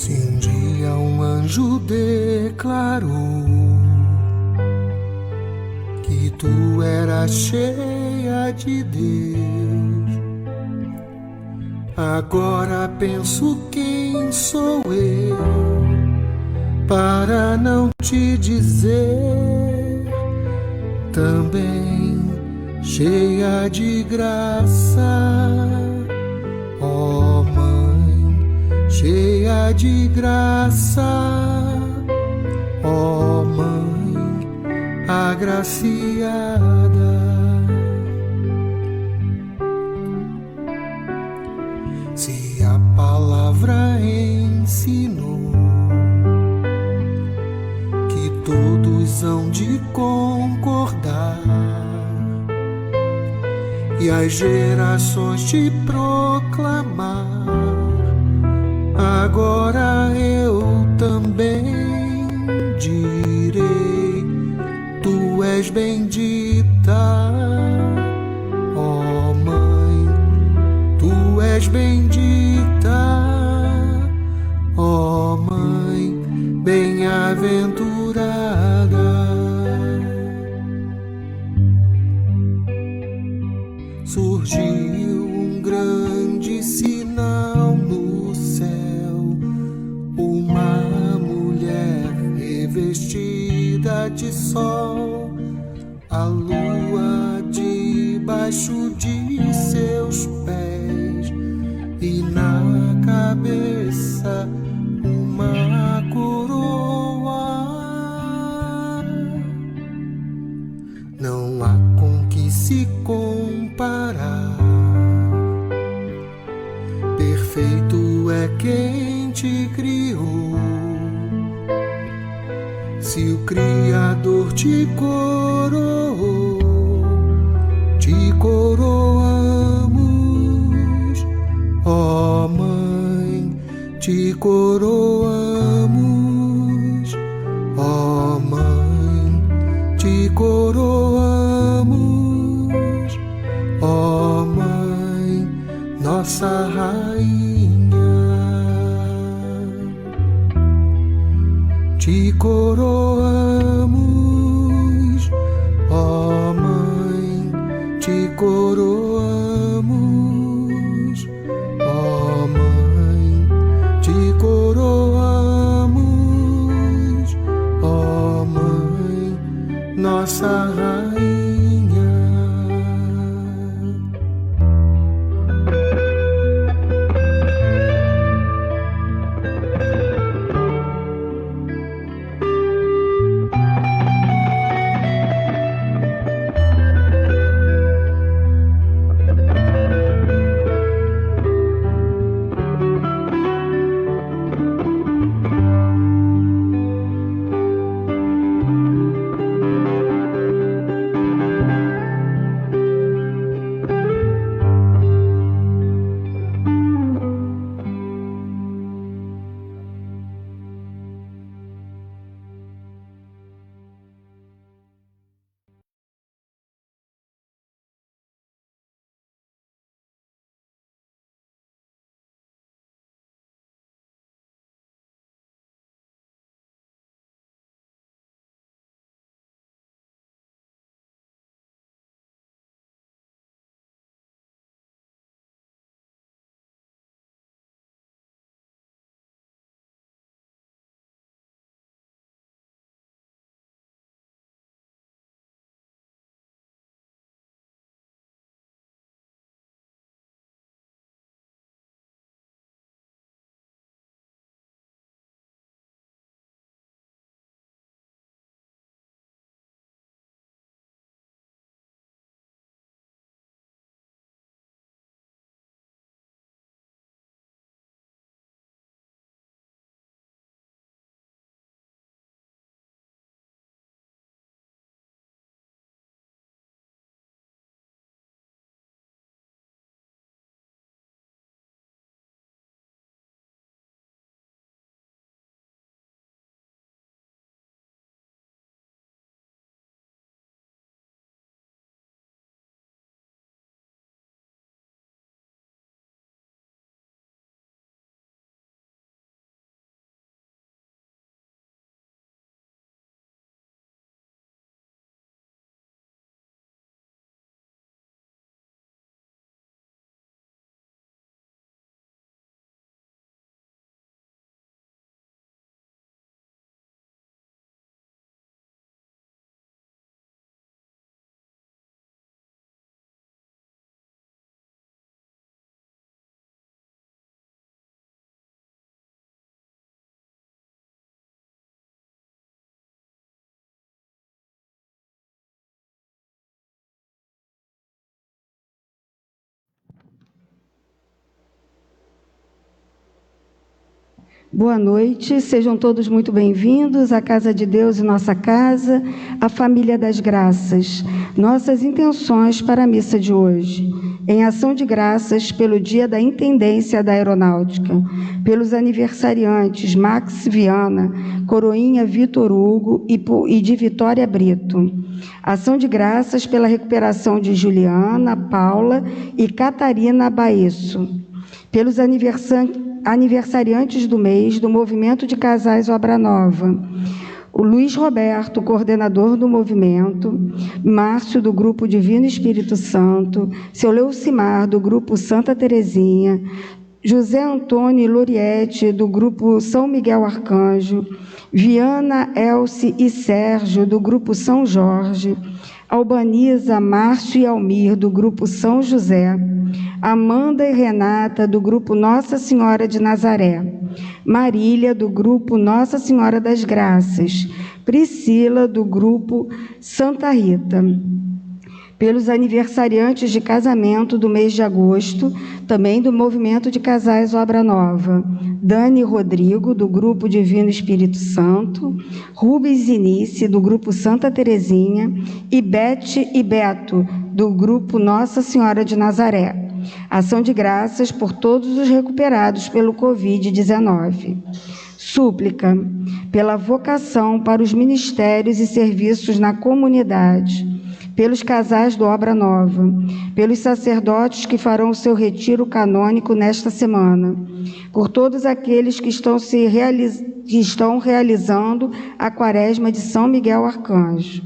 Se um dia um anjo declarou que tu eras cheia de Deus, agora penso quem sou eu para não te dizer também cheia de graça, ó Mãe, cheia de graça, ó Mãe agraciada. Se a palavra ensinou que todos hão de concordar e as gerações te proclamar, agora eu também direi: tu és bendita, ó Mãe, tu és bendita, ó Mãe bem-aventurada. Surgiu um grande sinal no céu, uma mulher revestida de sol, a lua debaixo de seus pés e na cabeça uma coroa. Não há com que se comparar, perfeito é quem te criou. Se o Criador te coroou, te coroamos, ó Mãe, te coroamos, ó Mãe, te coroamos, ó Mãe, nossa rainha. Te coroamos, ó Mãe, te coroamos, ó Mãe, te coroamos, ó Mãe, nossa rainha. Boa noite, sejam todos muito bem-vindos à Casa de Deus e nossa casa, a Família das Graças. Nossas intenções para a missa de hoje. Em ação de graças pelo Dia da Intendência da Aeronáutica, pelos aniversariantes Max Viana, Coroinha Vitor Hugo e de Vitória Brito. Ação de graças pela recuperação de Juliana, Paula e Catarina Baesso. Pelos aniversariantes do mês do Movimento de Casais Obra Nova, o Luiz Roberto, coordenador do movimento, Márcio, do Grupo Divino Espírito Santo, seu Leucimar, do Grupo Santa Terezinha, José Antônio e Loriete, do Grupo São Miguel Arcanjo, Viana, Elce e Sérgio, do Grupo São Jorge, Albaniza, Márcio e Almir, do Grupo São José, Amanda e Renata, do Grupo Nossa Senhora de Nazaré, Marília, do Grupo Nossa Senhora das Graças, Priscila, do Grupo Santa Rita. Pelos aniversariantes de casamento do mês de agosto, também do Movimento de Casais Obra Nova, Dani e Rodrigo, do Grupo Divino Espírito Santo, Rubens e Nice, do Grupo Santa Terezinha, e Bete e Beto, do Grupo Nossa Senhora de Nazaré. Ação de graças por todos os recuperados pelo Covid-19. Súplica pela vocação para os ministérios e serviços na comunidade, pelos casais do Obra Nova, pelos sacerdotes que farão o seu retiro canônico nesta semana, por todos aqueles que estão realizando a Quaresma de São Miguel Arcanjo,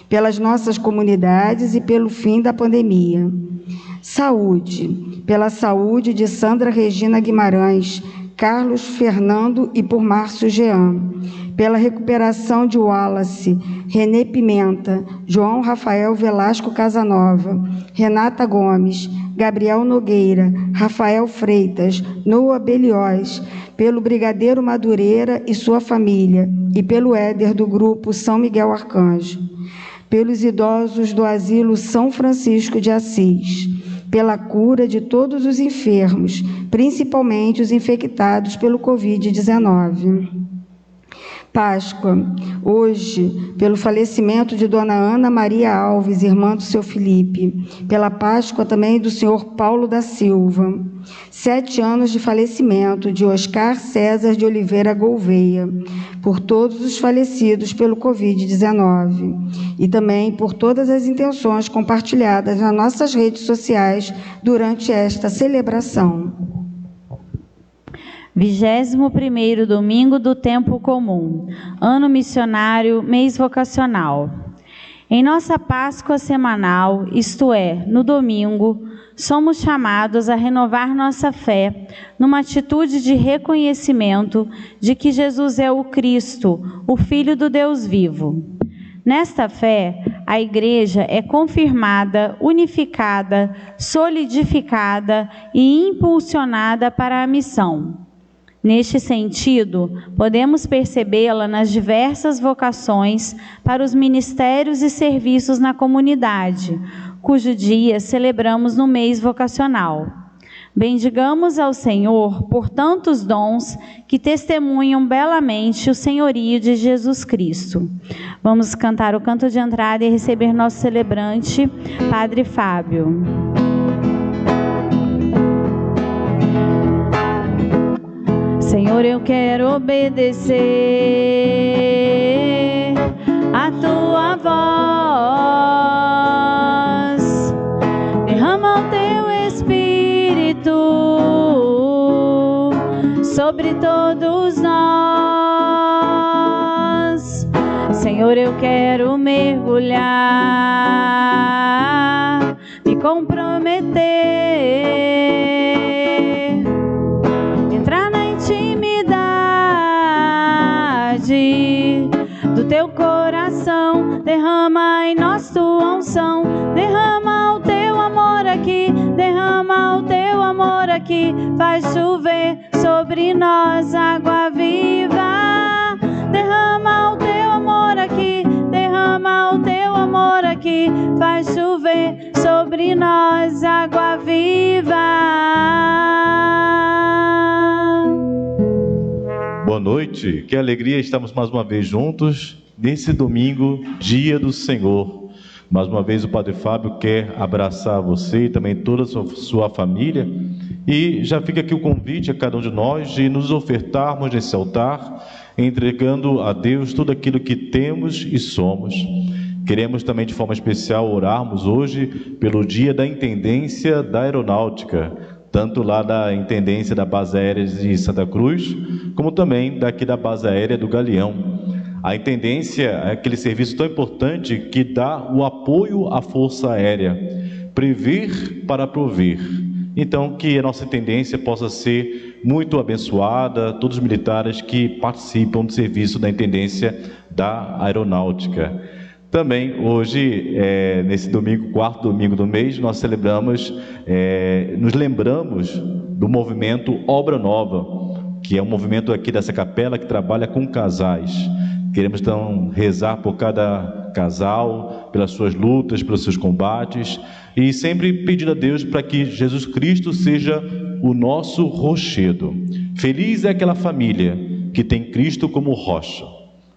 pelas nossas comunidades e pelo fim da pandemia. Saúde, pela saúde de Sandra Regina Guimarães, Carlos Fernando e por Márcio Jean, pela recuperação de Wallace, Renê Pimenta, João Rafael Velasco Casanova, Renata Gomes, Gabriel Nogueira, Rafael Freitas, Noa Belióis, pelo Brigadeiro Madureira e sua família, e pelo Éder do Grupo São Miguel Arcanjo, pelos idosos do Asilo São Francisco de Assis, pela cura de todos os enfermos, principalmente os infectados pelo Covid-19. Páscoa, hoje, pelo falecimento de Dona Ana Maria Alves, irmã do seu Felipe, pela Páscoa também do senhor Paulo da Silva, 7 anos de falecimento de Oscar César de Oliveira Gouveia, por todos os falecidos pelo Covid-19 e também por todas as intenções compartilhadas nas nossas redes sociais durante esta celebração. 21º domingo do tempo comum, ano missionário, mês vocacional. Em nossa Páscoa semanal, isto é, no domingo, somos chamados a renovar nossa fé numa atitude de reconhecimento de que Jesus é o Cristo, o Filho do Deus vivo. Nesta fé, a Igreja é confirmada, unificada, solidificada e impulsionada para a missão. Neste sentido, podemos percebê-la nas diversas vocações para os ministérios e serviços na comunidade, cujo dia celebramos no mês vocacional. Bendigamos ao Senhor por tantos dons que testemunham belamente o senhorio de Jesus Cristo. Vamos cantar o canto de entrada e receber nosso celebrante, Padre Fábio. Senhor, eu quero obedecer a tua voz. Derrama o teu Espírito sobre todos nós. Senhor, eu quero mergulhar, me comprometer, do teu coração. Derrama em nós tua unção, derrama o teu amor aqui, derrama o teu amor aqui, faz chover sobre nós água viva. Derrama o teu amor aqui, derrama o teu amor aqui, faz chover sobre nós água viva. noite, que alegria estamos mais uma vez juntos nesse domingo, dia do Senhor. Mais uma vez o Padre Fábio quer abraçar você e também toda a sua família, e já fica aqui o convite a cada um de nós de nos ofertarmos nesse altar, entregando a Deus tudo aquilo que temos e somos. Queremos também de forma especial orarmos hoje pelo dia da Intendência da Aeronáutica, tanto lá da Intendência da Base Aérea de Santa Cruz, como também daqui da Base Aérea do Galeão. A Intendência é aquele serviço tão importante que dá o apoio à Força Aérea, prever para prover. Então, que a nossa Intendência possa ser muito abençoada, todos os militares que participam do serviço da Intendência da Aeronáutica. Também, hoje, nesse domingo, quarto domingo do mês, nós celebramos, nos lembramos do movimento Obra Nova, que é um movimento aqui dessa capela que trabalha com casais. Queremos, então, rezar por cada casal, pelas suas lutas, pelos seus combates, e sempre pedir a Deus para que Jesus Cristo seja o nosso rochedo. Feliz é aquela família que tem Cristo como rocha,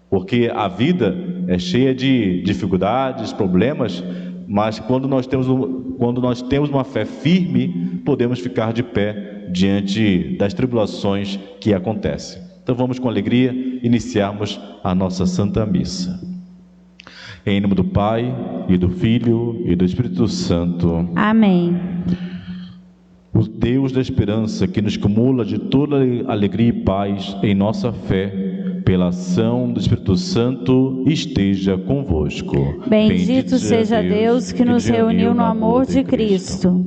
porque a vida é cheia de dificuldades, problemas, mas quando nós temos uma fé firme, podemos ficar de pé diante das tribulações que acontecem. Então vamos com alegria iniciarmos a nossa Santa Missa. Em nome do Pai, e do Filho, e do Espírito Santo. Amém. O Deus da esperança, que nos cumula de toda alegria e paz em nossa fé, pela ação do Espírito Santo, esteja convosco. Bendito seja Deus que nos reuniu no amor de Cristo.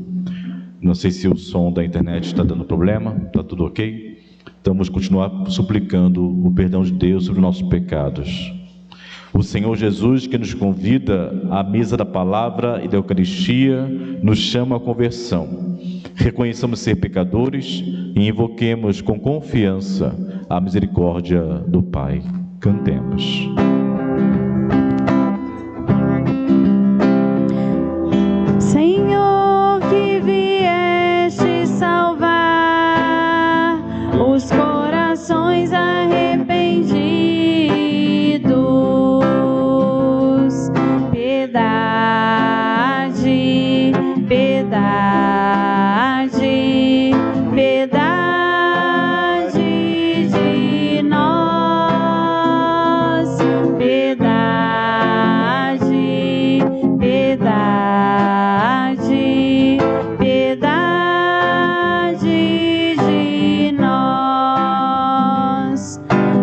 Não sei se o som da internet está dando problema, está tudo ok? Então vamos continuar suplicando o perdão de Deus sobre nossos pecados. O Senhor Jesus, que nos convida à mesa da palavra e da Eucaristia, nos chama à conversão. Reconheçamos ser pecadores e invoquemos com confiança a misericórdia do Pai. Cantemos. Senhor, que vieste salvar os corações arrependidos, piedade, piedade, piedade de nós, piedade, piedade, piedade de nós.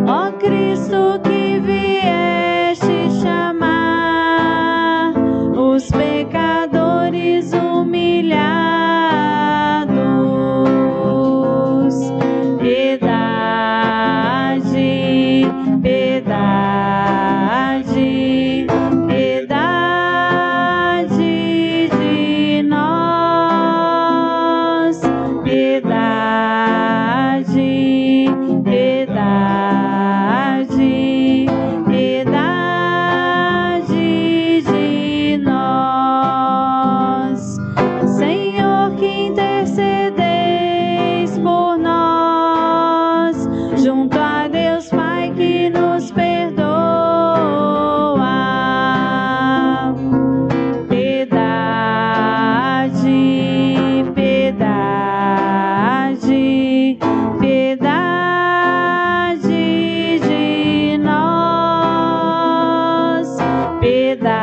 Ó Cristo, que vieste chamar os pecadores humilhados, piedade, piedade, piedade de nós, piedade, piedade, piedade de nós. Senhor, que intercedeis por nós, junto a Deus Pai que nos perdoa, piedade, piedade, piedade de nós, piedade,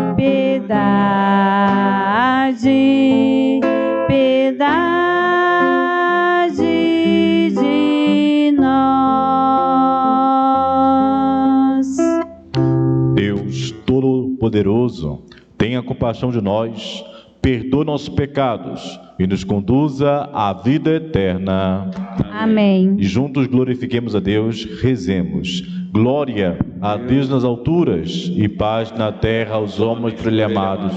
piedade, piedade de nós. Deus Todo-Poderoso, tenha compaixão de nós, perdoa nossos pecados e nos conduza à vida eterna. Amém. E juntos glorifiquemos a Deus, rezemos. Glória a Deus nas alturas e paz na terra aos homens amados.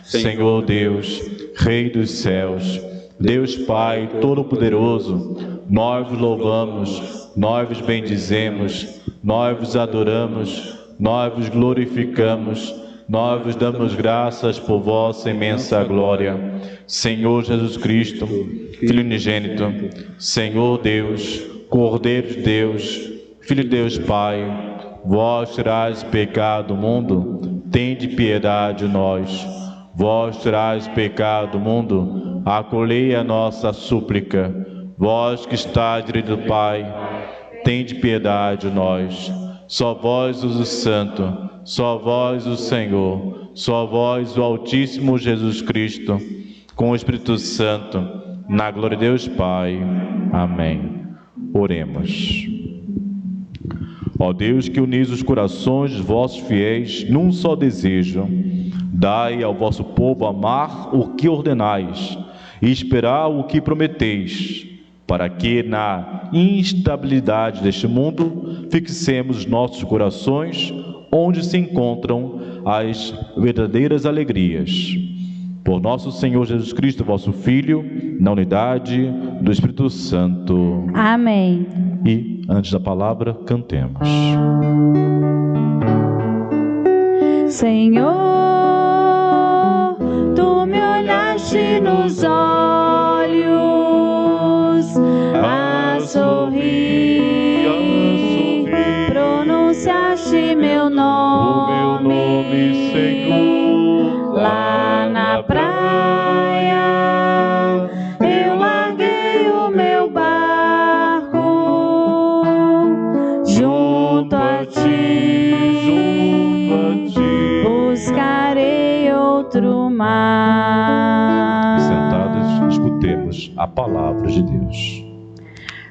Senhor Deus, Rei dos céus, Deus Pai Todo-Poderoso, nós vos louvamos, nós vos bendizemos, nós vos adoramos, nós vos glorificamos, nós vos damos graças por vossa imensa glória. Senhor Jesus Cristo, Filho unigênito, Senhor Deus, Cordeiro de Deus, Filho de Deus Pai, vós tirais pecado do mundo, tende piedade de nós. Vós tirais pecado do mundo, acolhei a nossa súplica. Vós que estáis à direita do Pai, tende piedade de nós. Só vós, o Santo, só vós, o Senhor, só vós, o Altíssimo Jesus Cristo, com o Espírito Santo, na glória de Deus Pai. Amém. Oremos. Ó Deus, que unis os corações dos vossos fiéis num só desejo, dai ao vosso povo amar o que ordenais e esperar o que prometeis, para que na instabilidade deste mundo fixemos nossos corações onde se encontram as verdadeiras alegrias. Por nosso Senhor Jesus Cristo, vosso Filho, na unidade do Espírito Santo. Amém. E, antes da palavra, cantemos. Senhor, tu me olhaste nos olhos, a sorrir, pronunciaste meu nome, Senhor, lá na praia, eu larguei o meu barco junto a ti, buscarei outro mar. Sentados, escutemos a palavra de Deus.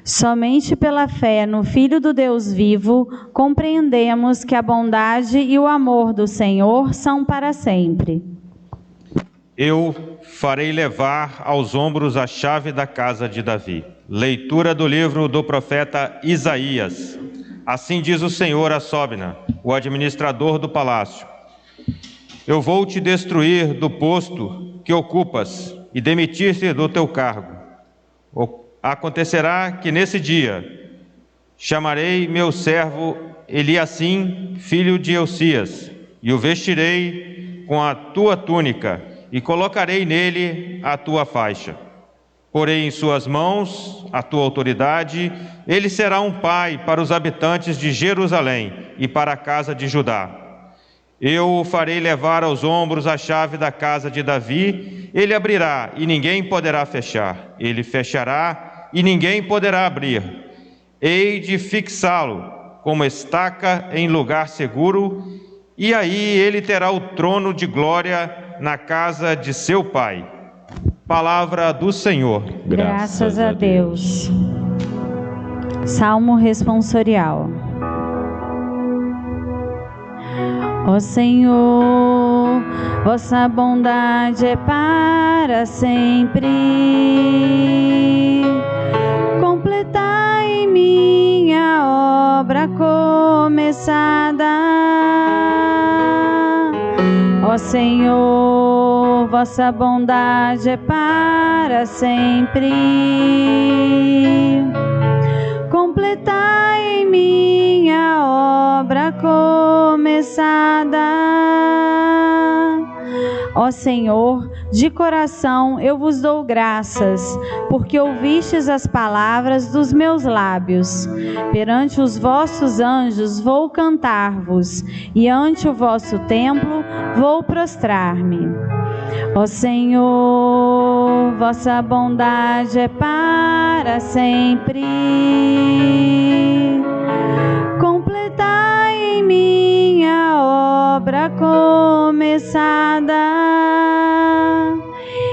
Somente pela fé no Filho do Deus vivo, compreendemos que a bondade e o amor do Senhor são para sempre. Eu farei levar aos ombros a chave da casa de Davi. Leitura do livro do profeta Isaías. Assim diz o Senhor a Sobna, o administrador do palácio: eu vou te destruir do posto que ocupas e demitir-te do teu cargo. Acontecerá que nesse dia chamarei meu servo Eliacim, filho de Hilcias, e o vestirei com a tua túnica e colocarei nele a tua faixa. Porei em suas mãos a tua autoridade, ele será um pai para os habitantes de Jerusalém e para a casa de Judá. Eu o farei levar aos ombros a chave da casa de Davi, ele abrirá e ninguém poderá fechar, ele fechará e ninguém poderá abrir. Hei de fixá-lo como estaca em lugar seguro, e aí ele terá o trono de glória na casa de seu pai. Palavra do Senhor. Graças a Deus. Salmo responsorial. Ó Senhor, vossa bondade é para sempre. Completai em minha obra começada. Ó Senhor, vossa bondade é para sempre. Completai em minha obra começada. Ó Senhor, de coração eu vos dou graças, porque ouvistes as palavras dos meus lábios. Perante os vossos anjos vou cantar-vos, e ante o vosso templo vou prostrar-me. Ó Senhor, vossa bondade é para sempre. Completai em minha obra começada.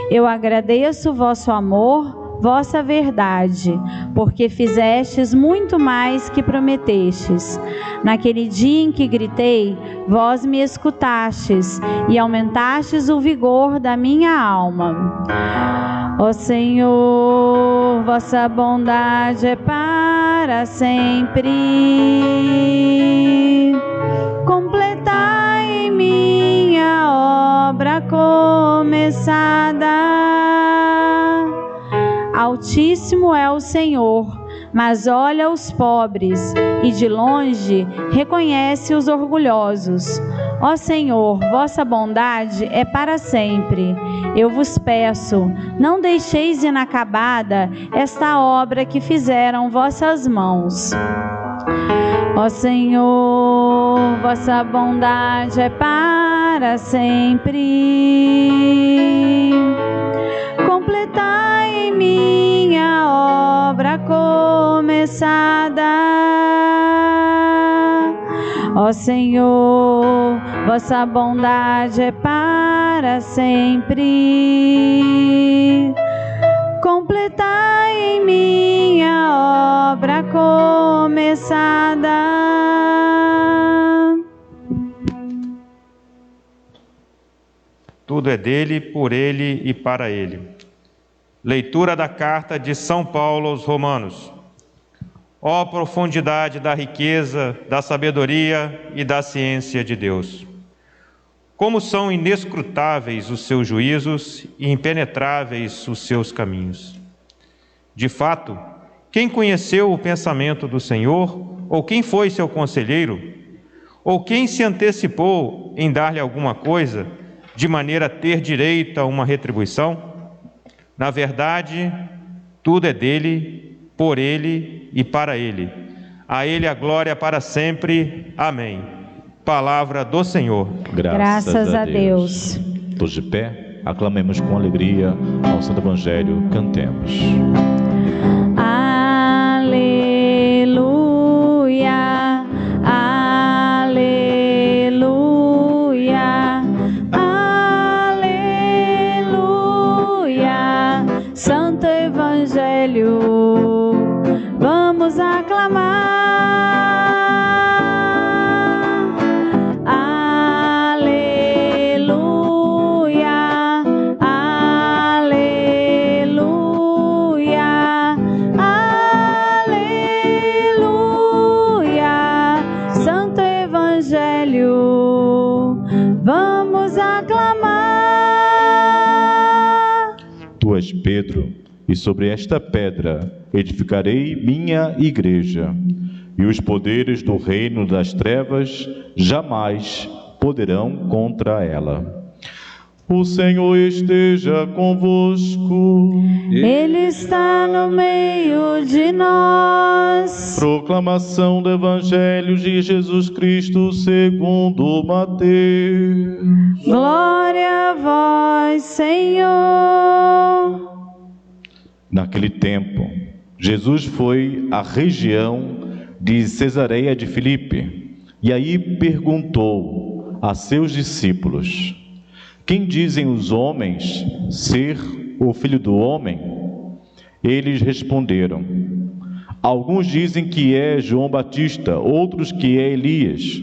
Eu agradeço o vosso amor, vossa verdade, porque fizestes muito mais que prometestes. Naquele dia em que gritei, vós me escutastes e aumentastes o vigor da minha alma. Ó Senhor, vossa bondade é para sempre. Completai em minha obra começada. Altíssimo é o Senhor, mas olha os pobres, e de longe reconhece os orgulhosos. Ó Senhor, vossa bondade é para sempre. Eu vos peço, não deixeis inacabada esta obra que fizeram vossas mãos. Ó Senhor, vossa bondade é para sempre. Completai em minha obra começada. Ó Senhor, vossa bondade é para sempre. Completai em minha obra começada. Tudo é dele, por ele e para ele. Leitura da carta de São Paulo aos Romanos. Ó profundidade da riqueza, da sabedoria e da ciência de Deus! Como são inescrutáveis os seus juízos e impenetráveis os seus caminhos! De fato, quem conheceu o pensamento do Senhor, ou quem foi seu conselheiro, ou quem se antecipou em dar-lhe alguma coisa, de maneira a ter direito a uma retribuição? Na verdade, tudo é dele, por ele e para ele. A ele a glória para sempre. Amém. Palavra do Senhor. Graças a Deus. Todos de pé, aclamemos com alegria ao Santo Evangelho, cantemos. Aleluia, aleluia, aleluia. Santo Evangelho, vamos aclamar. Aleluia, aleluia, aleluia. Santo Evangelho, vamos aclamar. Tu és Pedro, e sobre esta pedra edificarei minha igreja, e os poderes do reino das trevas jamais poderão contra ela. O Senhor esteja convosco. Ele está no meio de nós. Proclamação do Evangelho de Jesus Cristo segundo Mateus. Glória a vós, Senhor. Naquele tempo, Jesus foi à região de Cesareia de Filipe e aí perguntou a seus discípulos: quem dizem os homens ser o Filho do Homem? Eles responderam: alguns dizem que é João Batista, outros que é Elias,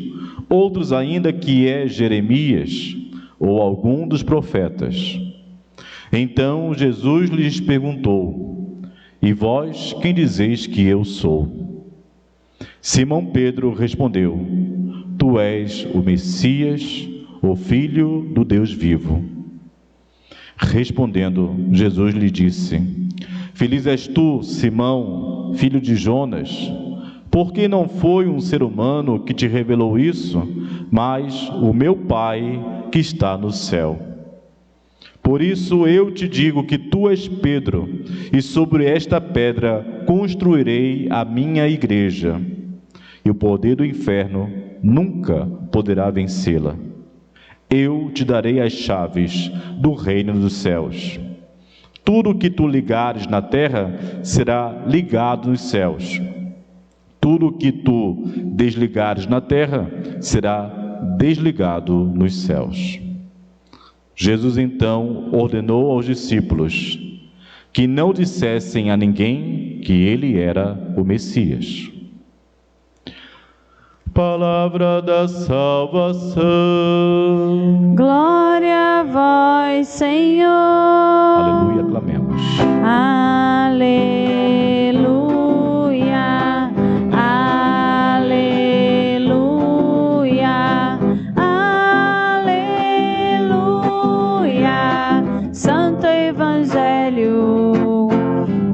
outros ainda que é Jeremias ou algum dos profetas. Então Jesus lhes perguntou: e vós, quem dizeis que eu sou? Simão Pedro respondeu: tu és o Messias, o Filho do Deus vivo. Respondendo, Jesus lhe disse: feliz és tu, Simão, filho de Jonas, porque não foi um ser humano que te revelou isso, mas o meu Pai que está no céu. Por isso eu te digo que tu és Pedro, e sobre esta pedra construirei a minha igreja, e o poder do inferno nunca poderá vencê-la. Eu te darei as chaves do reino dos céus. Tudo que tu ligares na terra será ligado nos céus. Tudo que tu desligares na terra será desligado nos céus. Jesus então ordenou aos discípulos que não dissessem a ninguém que ele era o Messias. Palavra da salvação. Glória a vós, Senhor. Aleluia, clamemos. Aleluia, aleluia, aleluia. Santo Evangelho,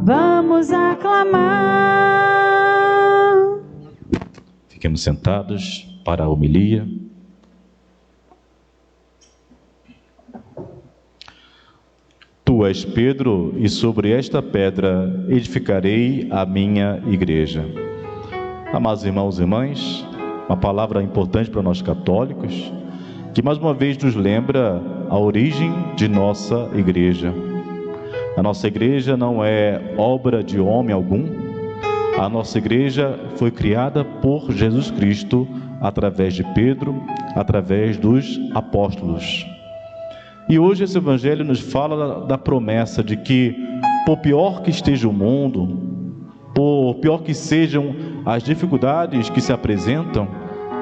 vamos aclamar. Fiquemos sentados para a homilia. Tu és Pedro, e sobre esta pedra edificarei a minha igreja. Amados irmãos e irmãs, uma palavra importante para nós católicos, que mais uma vez nos lembra a origem de nossa igreja. A nossa igreja não é obra de homem algum. A nossa igreja foi criada por Jesus Cristo, através de Pedro, através dos apóstolos. E hoje esse evangelho nos fala da promessa de que, por pior que esteja o mundo, por pior que sejam as dificuldades que se apresentam,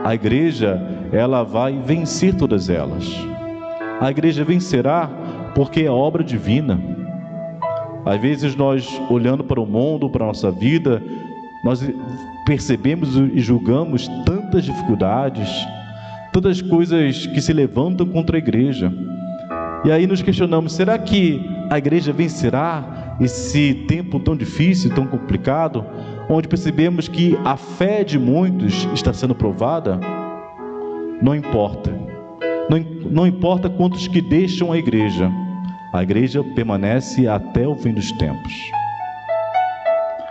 a igreja, ela vai vencer todas elas. A igreja vencerá porque é obra divina. Às vezes nós, olhando para o mundo, para a nossa vida, nós percebemos e julgamos tantas dificuldades, tantas coisas que se levantam contra a igreja. E aí nos questionamos, será que a igreja vencerá esse tempo tão difícil, tão complicado, onde percebemos que a fé de muitos está sendo provada? Não importa. Não importa quantos que deixam a igreja permanece até o fim dos tempos.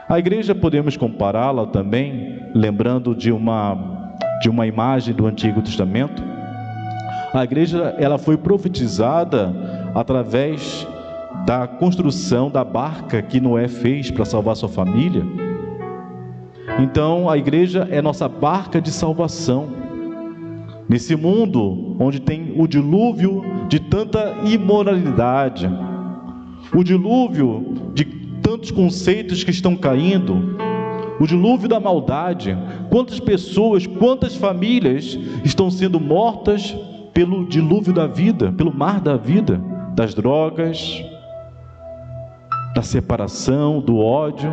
A igreja podemos compará-la também, lembrando de uma imagem do Antigo Testamento. A igreja, ela foi profetizada através da construção da barca que Noé fez para salvar sua família. Então a igreja é nossa barca de salvação. Nesse mundo onde tem o dilúvio de tanta imoralidade, o dilúvio de tantos conceitos que estão caindo, o dilúvio da maldade, quantas pessoas, quantas famílias estão sendo mortas pelo dilúvio da vida, pelo mar da vida, das drogas, da separação, do ódio.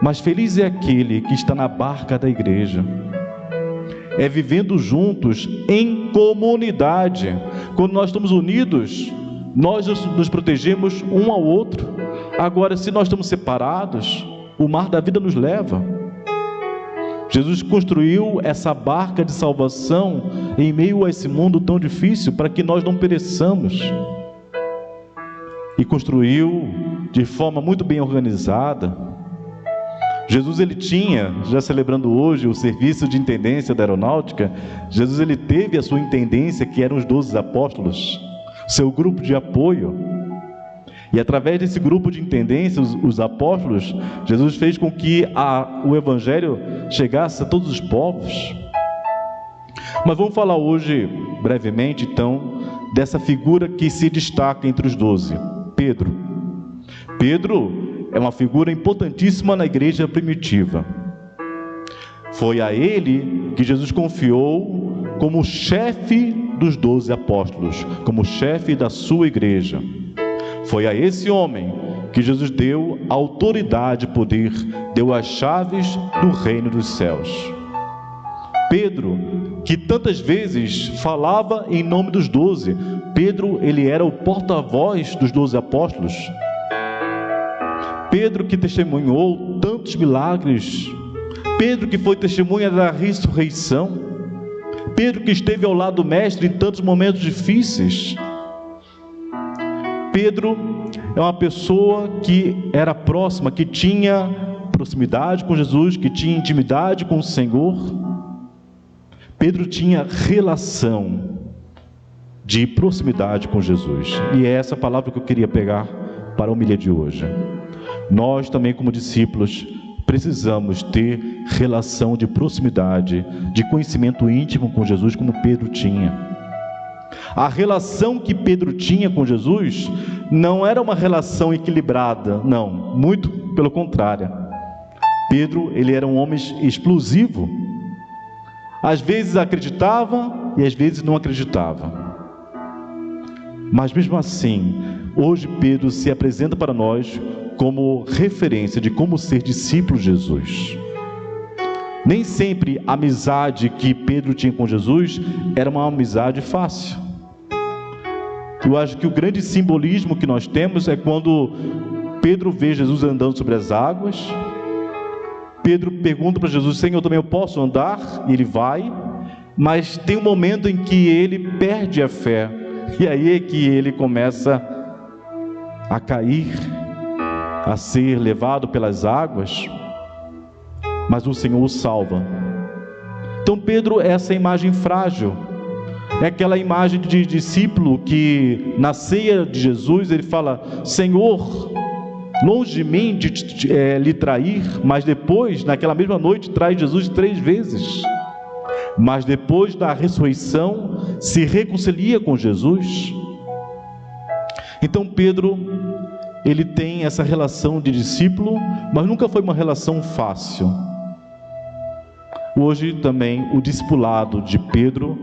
Mas feliz é aquele que está na barca da igreja, é vivendo juntos em comunidade. Quando nós estamos unidos, nós nos protegemos um ao outro. Agora, se nós estamos separados, o mar da vida nos leva. Jesus construiu essa barca de salvação em meio a esse mundo tão difícil, para que nós não pereçamos. E construiu de forma muito bem organizada. Jesus, ele tinha, já celebrando hoje o serviço de intendência da aeronáutica, Jesus, ele teve a sua intendência, que eram os 12 apóstolos, seu grupo de apoio. E através desse grupo de intendência, os apóstolos, Jesus fez com que o evangelho chegasse a todos os povos. Mas vamos falar hoje, brevemente, então, dessa figura que se destaca entre os 12, Pedro. Pedro é uma figura importantíssima na igreja primitiva. Foi a ele que Jesus confiou como chefe dos 12 apóstolos, como chefe da sua igreja. Foi a esse homem que Jesus deu autoridade e poder, deu as chaves do reino dos céus. Pedro, que tantas vezes falava em nome dos 12, Pedro, ele era o porta-voz dos 12 apóstolos. Pedro, que testemunhou tantos milagres. Pedro, que foi testemunha da ressurreição. Pedro, que esteve ao lado do mestre em tantos momentos difíceis. Pedro é uma pessoa que era próxima, que tinha proximidade com Jesus, que tinha intimidade com o Senhor. Pedro tinha relação de proximidade com Jesus. E é essa palavra que eu queria pegar para a homilia de hoje. Nós também, como discípulos, precisamos ter relação de proximidade, de conhecimento íntimo com Jesus, como Pedro tinha. A relação que Pedro tinha com Jesus não era uma relação equilibrada, não, muito pelo contrário. Pedro, ele era um homem explosivo. Às vezes acreditava e às vezes não acreditava. Mas mesmo assim, hoje Pedro se apresenta para nós como referência de como ser discípulo de Jesus. Nem sempre a amizade que Pedro tinha com Jesus era uma amizade fácil. Eu acho que o grande simbolismo que nós temos é quando Pedro vê Jesus andando sobre as águas. Pedro pergunta para Jesus: Senhor, também eu posso andar? E ele vai, mas tem um momento em que ele perde a fé, e aí é que ele começa a cair, a ser levado pelas águas, mas o Senhor o salva. Então Pedro é essa imagem frágil, é aquela imagem de discípulo que na ceia de Jesus ele fala: Senhor, longe de mim de lhe trair, mas depois, naquela mesma noite, trai Jesus 3 vezes. Mas depois da ressurreição, se reconcilia com Jesus. Então Pedro, ele tem essa relação de discípulo, mas nunca foi uma relação fácil. Hoje também o discipulado de Pedro,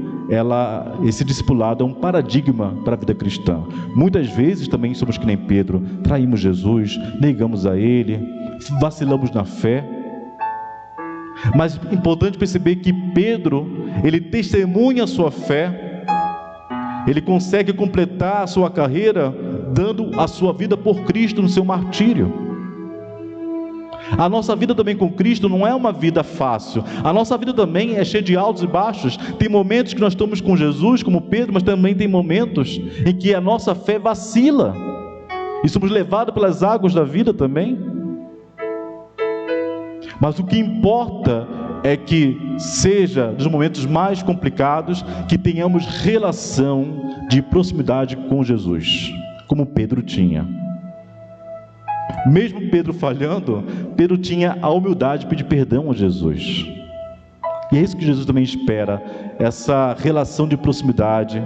esse discipulado é um paradigma para a vida cristã. Muitas vezes também somos que nem Pedro, traímos Jesus, negamos a Ele, vacilamos na fé. Mas é importante perceber que Pedro, ele testemunha a sua fé, ele consegue completar a sua carreira dando a sua vida por Cristo no seu martírio. A nossa vida também com Cristo não é uma vida fácil. A nossa vida também é cheia de altos e baixos. Tem momentos que nós estamos com Jesus, como Pedro, mas também tem momentos em que a nossa fé vacila e somos levados pelas águas da vida também. Mas o que importa é que seja dos momentos mais complicados, que tenhamos relação de proximidade com Jesus, como Pedro tinha. Mesmo Pedro falhando, Pedro tinha a humildade de pedir perdão a Jesus. E é isso que Jesus também espera, essa relação de proximidade.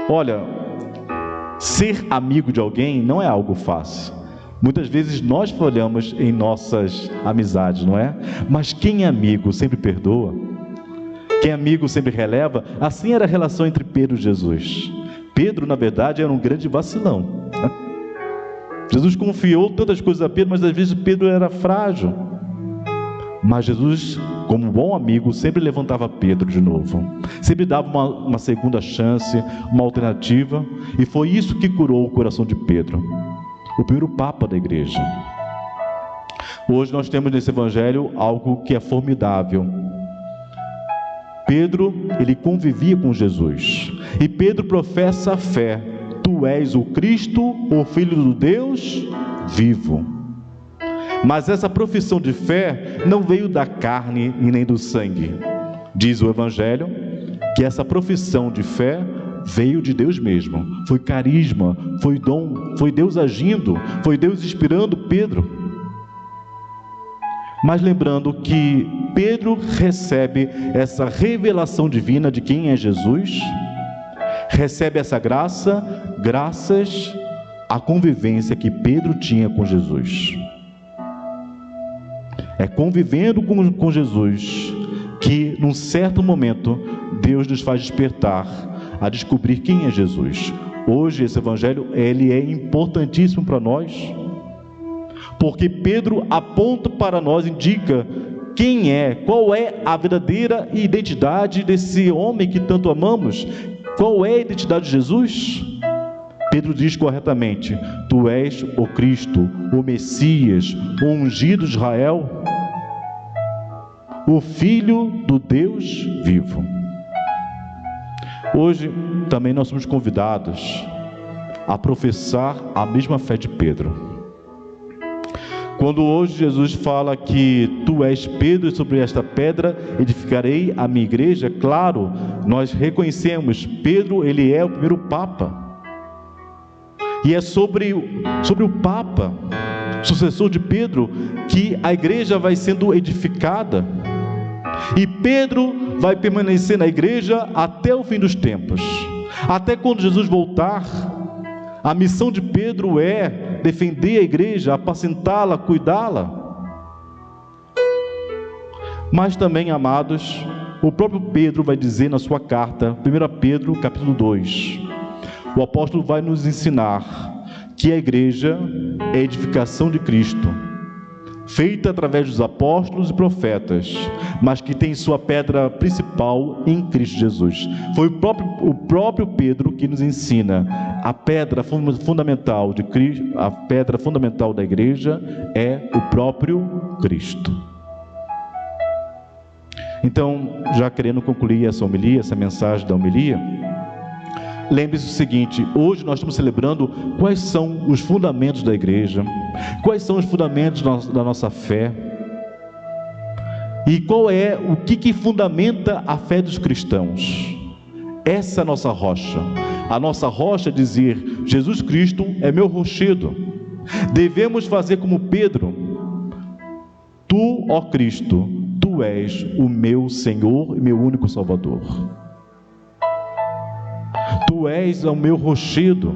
Olha, ser amigo de alguém não é algo fácil. Muitas vezes nós falhamos em nossas amizades, não é? Mas quem é amigo sempre perdoa. Quem é amigo sempre releva. Assim era a relação entre Pedro e Jesus. Pedro, na verdade, era um grande vacilão. Jesus confiou tantas coisas a Pedro, mas às vezes Pedro era frágil. Mas Jesus, como bom amigo, sempre levantava Pedro de novo. Sempre dava uma segunda chance, uma alternativa. E foi isso que curou o coração de Pedro, o primeiro Papa da igreja. Hoje nós temos nesse evangelho algo que é formidável. Pedro, ele convivia com Jesus. E Pedro professa a fé: Tu és o Cristo, o Filho do Deus vivo. Mas essa profissão de fé não veio da carne e nem do sangue. Diz o evangelho que essa profissão de fé veio de Deus mesmo. Foi carisma, foi dom, foi Deus agindo, foi Deus inspirando Pedro. Mas lembrando que Pedro recebe essa revelação divina de quem é Jesus, recebe essa graça graças à convivência que Pedro tinha com Jesus. É convivendo com Jesus que, num certo momento, Deus nos faz despertar a descobrir quem é Jesus. Hoje esse evangelho, ele é importantíssimo para nós, porque Pedro aponta para nós, indica quem é, qual é a verdadeira identidade desse homem que tanto amamos. Qual é a identidade de Jesus? Pedro diz corretamente: Tu és o Cristo, o Messias, o ungido de Israel, o Filho do Deus vivo. Hoje também nós somos convidados a professar a mesma fé de Pedro. Quando hoje Jesus fala que Tu és Pedro, e sobre esta pedra edificarei a minha igreja, claro, nós reconhecemos, Pedro, ele é o primeiro Papa. E é sobre o Papa, sucessor de Pedro, que a igreja vai sendo edificada. E Pedro vai permanecer na igreja até o fim dos tempos. Até quando Jesus voltar, a missão de Pedro é defender a igreja, apacentá-la, cuidá-la. Mas também, amados, o próprio Pedro vai dizer na sua carta, 1 Pedro, capítulo 2, o apóstolo vai nos ensinar que a igreja é a edificação de Cristo, feita através dos apóstolos e profetas, mas que tem sua pedra principal em Cristo Jesus. Foi o próprio Pedro que nos ensina a pedra fundamental de Cristo, a pedra fundamental da igreja é o próprio Cristo. Então, já querendo concluir essa homilia, essa mensagem da homilia, lembre-se o seguinte: hoje nós estamos celebrando quais são os fundamentos da igreja, quais são os fundamentos da nossa fé, e qual é o que fundamenta a fé dos cristãos. Essa é a nossa rocha. A nossa rocha é dizer: Jesus Cristo é meu rochedo. Devemos fazer como Pedro: Tu, ó Cristo, Tu és o meu Senhor e meu único Salvador. Tu és o meu rochedo.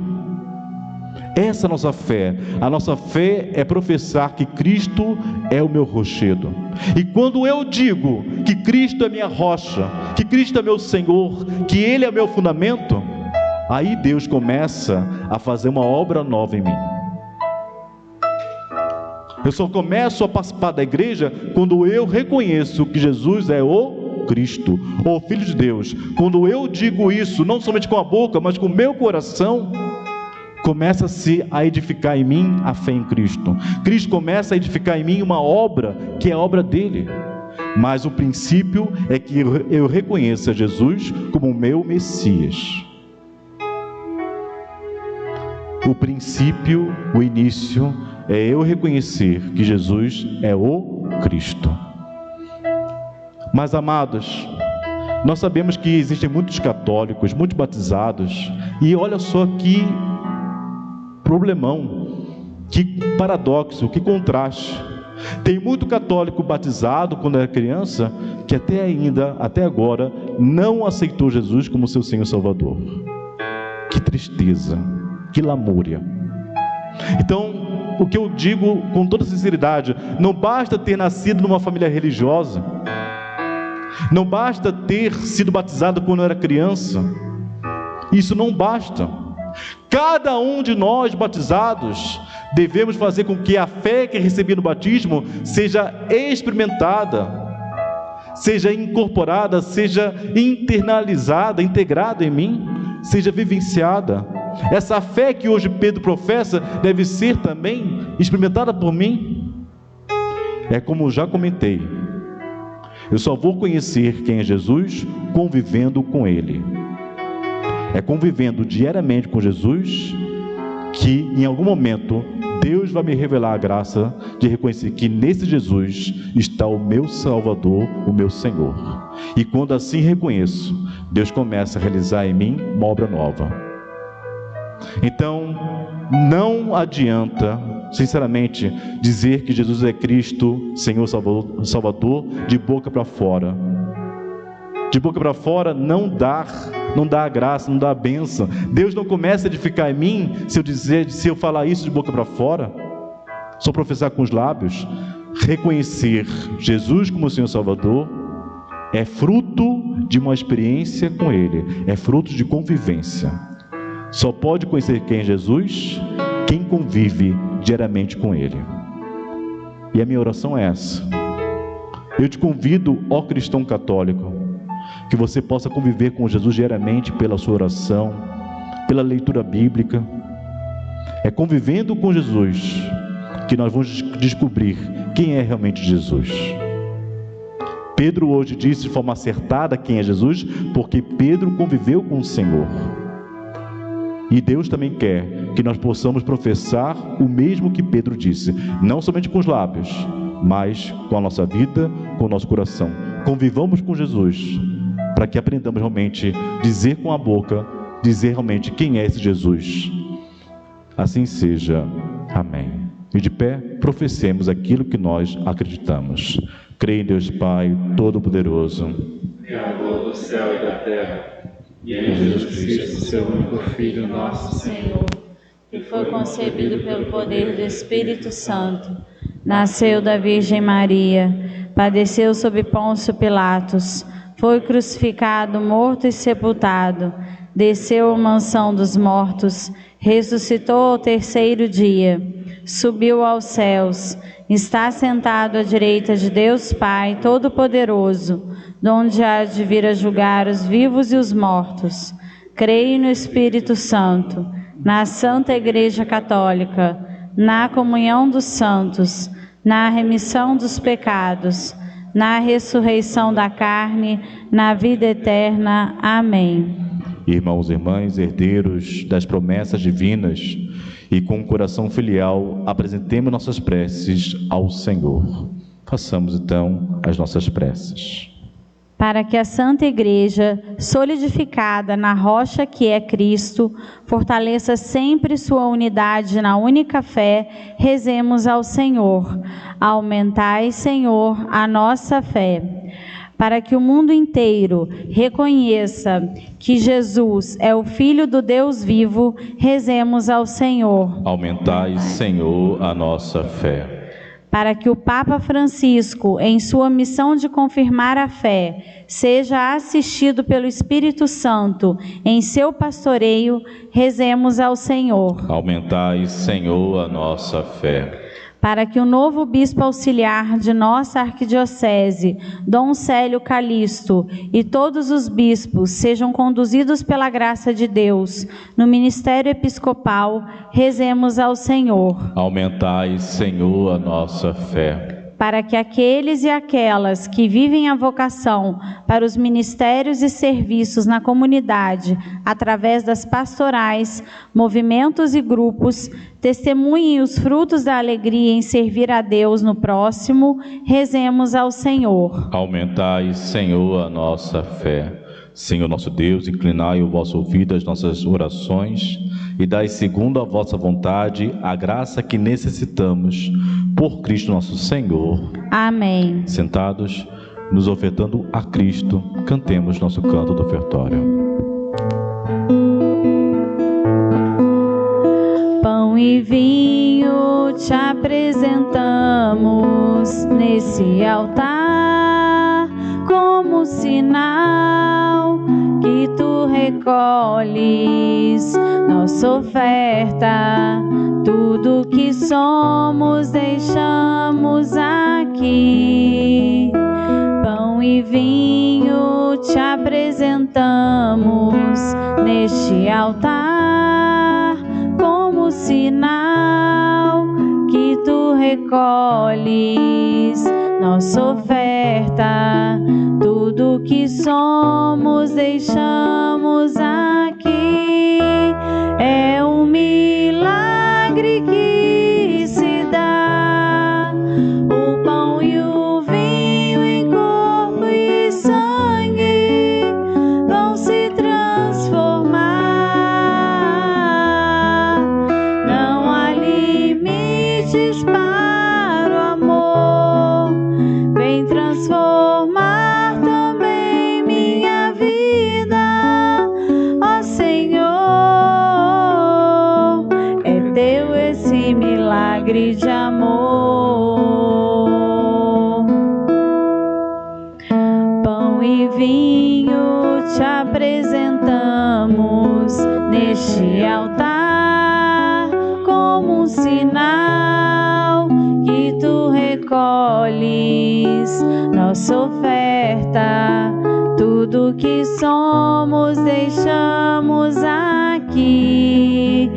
Essa é a nossa fé. A nossa fé é professar que Cristo é o meu rochedo. E quando eu digo que Cristo é minha rocha, que Cristo é meu Senhor, que Ele é meu fundamento, aí Deus começa a fazer uma obra nova em mim. Eu só começo a participar da igreja quando eu reconheço que Jesus é o Cristo, o Filho de Deus. Quando eu digo isso, não somente com a boca, mas com o meu coração, começa-se a edificar em mim a fé em Cristo. Cristo começa a edificar em mim uma obra que é a obra dele. Mas o princípio é que eu reconheça Jesus como o meu Messias. O princípio, o início, é eu reconhecer que Jesus é o Cristo. Mas, amados, nós sabemos que existem muitos católicos, muitos batizados, e olha só que problemão, que paradoxo, que contraste. Tem muito católico batizado quando era criança, que até agora, não aceitou Jesus como seu Senhor e Salvador. Que tristeza, que lamúria. Então, o que eu digo com toda sinceridade: não basta ter nascido numa família religiosa, não basta ter sido batizado quando era criança, isso não basta. Cada um de nós batizados devemos fazer com que a fé que recebi no batismo seja experimentada, seja incorporada, seja internalizada, integrada em mim, seja vivenciada. Essa fé que hoje Pedro professa deve ser também experimentada por mim. É como já comentei, eu só vou conhecer quem é Jesus convivendo com Ele. É convivendo diariamente com Jesus que em algum momento Deus vai me revelar a graça de reconhecer que nesse Jesus está o meu Salvador, o meu Senhor. E quando assim reconheço, Deus começa a realizar em mim uma obra nova. Então, não adianta, sinceramente, dizer que Jesus é Cristo, Senhor, Salvador, de boca para fora. De boca para fora não dá a graça, não dá a bênção. Deus não começa a edificar em mim se eu falar isso de boca para fora, só professar com os lábios. Reconhecer Jesus como Senhor Salvador é fruto de uma experiência com Ele, é fruto de convivência. Só pode conhecer quem é Jesus quem convive diariamente com Ele. E a minha oração é essa: eu te convido, ó cristão católico, que você possa conviver com Jesus diariamente pela sua oração, pela leitura bíblica. É convivendo com Jesus que nós vamos descobrir quem é realmente Jesus. Pedro hoje disse de forma acertada quem é Jesus, porque Pedro conviveu com o Senhor. E Deus também quer que nós possamos professar o mesmo que Pedro disse, não somente com os lábios, mas com a nossa vida, com o nosso coração. Convivamos com Jesus, para que aprendamos realmente dizer com a boca, dizer realmente quem é esse Jesus. Assim seja. Amém. E de pé, professemos aquilo que nós acreditamos. Creio em Deus Pai Todo-Poderoso, Criador do céu e da terra, e em Jesus Cristo, seu único Filho, nosso Senhor, que foi concebido pelo poder do Espírito Santo, nasceu da Virgem Maria, padeceu sob Pôncio Pilatos, foi crucificado, morto e sepultado, desceu à mansão dos mortos, ressuscitou ao terceiro dia, subiu aos céus, está sentado à direita de Deus Pai Todo-Poderoso, donde há de vir a julgar os vivos e os mortos. Creio no Espírito Santo, na Santa Igreja Católica, na comunhão dos santos, na remissão dos pecados, na ressurreição da carne, na vida eterna. Amém. Irmãos e irmãs, herdeiros das promessas divinas, e com o coração filial, apresentemos nossas preces ao Senhor. Façamos então as nossas preces. Para que a Santa Igreja, solidificada na rocha que é Cristo, fortaleça sempre sua unidade na única fé, rezemos ao Senhor. Aumentai, Senhor, a nossa fé. Para que o mundo inteiro reconheça que Jesus é o Filho do Deus vivo, rezemos ao Senhor. Aumentai, Senhor, a nossa fé. Para que o Papa Francisco, em sua missão de confirmar a fé, seja assistido pelo Espírito Santo em seu pastoreio, rezemos ao Senhor. Aumentai, Senhor, a nossa fé. Para que o novo bispo auxiliar de nossa arquidiocese, Dom Célio Calixto, e todos os bispos sejam conduzidos pela graça de Deus no ministério episcopal, rezemos ao Senhor. Aumentai, Senhor, a nossa fé. Para que aqueles e aquelas que vivem a vocação para os ministérios e serviços na comunidade, através das pastorais, movimentos e grupos, testemunhem os frutos da alegria em servir a Deus no próximo, rezemos ao Senhor. Aumentai, Senhor, a nossa fé. Senhor nosso Deus, inclinai o vosso ouvido às nossas orações e dai, segundo a vossa vontade, a graça que necessitamos, por Cristo nosso Senhor. Amém. Sentados, nos ofertando a Cristo, cantemos nosso canto do ofertório. Pão e vinho te apresentamos nesse altar, como sinal que tu recolhes nossa oferta. Tudo que somos deixamos aqui. Pão e vinho te apresentamos neste altar, como sinal que tu recolhes nossa oferta. Tudo que somos deixamos aqui. É um milagre que se dá, o pão e o vinho em corpo e sangue vão se transformar. Não há limites para o amor, vem transformar também minha vida, ó Senhor. É teu esse milagre de amor. Pão e vinho te apresentamos neste altar, como um sinal que tu recolhes nossa oferta. Tudo que somos deixamos aqui.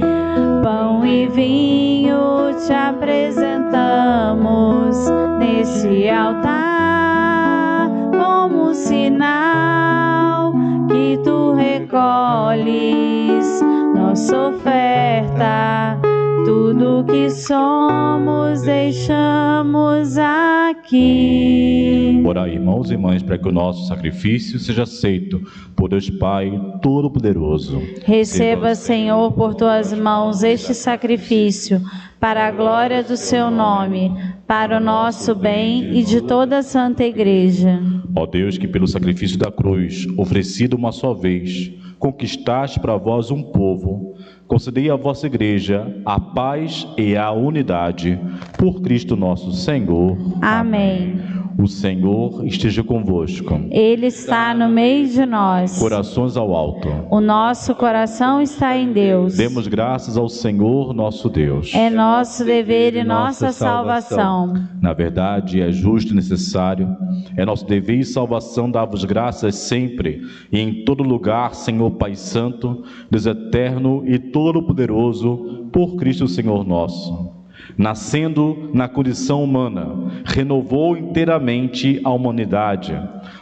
Pão e vinho te apresentamos nesse altar, como um sinal que tu recolhes nossa oferta. Tudo que somos deixamos aqui. Orai, irmãos e irmãs, para que o nosso sacrifício seja aceito por Deus Pai Todo-Poderoso. Receba, Senhor, por tuas mãos este sacrifício, para a glória do seu nome, para o nosso bem e de toda a Santa Igreja. Ó Deus, que pelo sacrifício da cruz, oferecido uma só vez, conquistaste para vós um povo, concedei à vossa Igreja a paz e a unidade, por Cristo nosso Senhor. Amém. O Senhor esteja convosco. Ele está no meio de nós. Corações ao alto. O nosso coração está em Deus. Demos graças ao Senhor nosso Deus. É nosso dever e nossa salvação. Na verdade, é justo e necessário. É nosso dever e salvação dar-vos graças sempre e em todo lugar, Senhor Pai Santo, Deus eterno e todo-poderoso, por Cristo Senhor nosso. Nascendo na condição humana, renovou inteiramente a humanidade.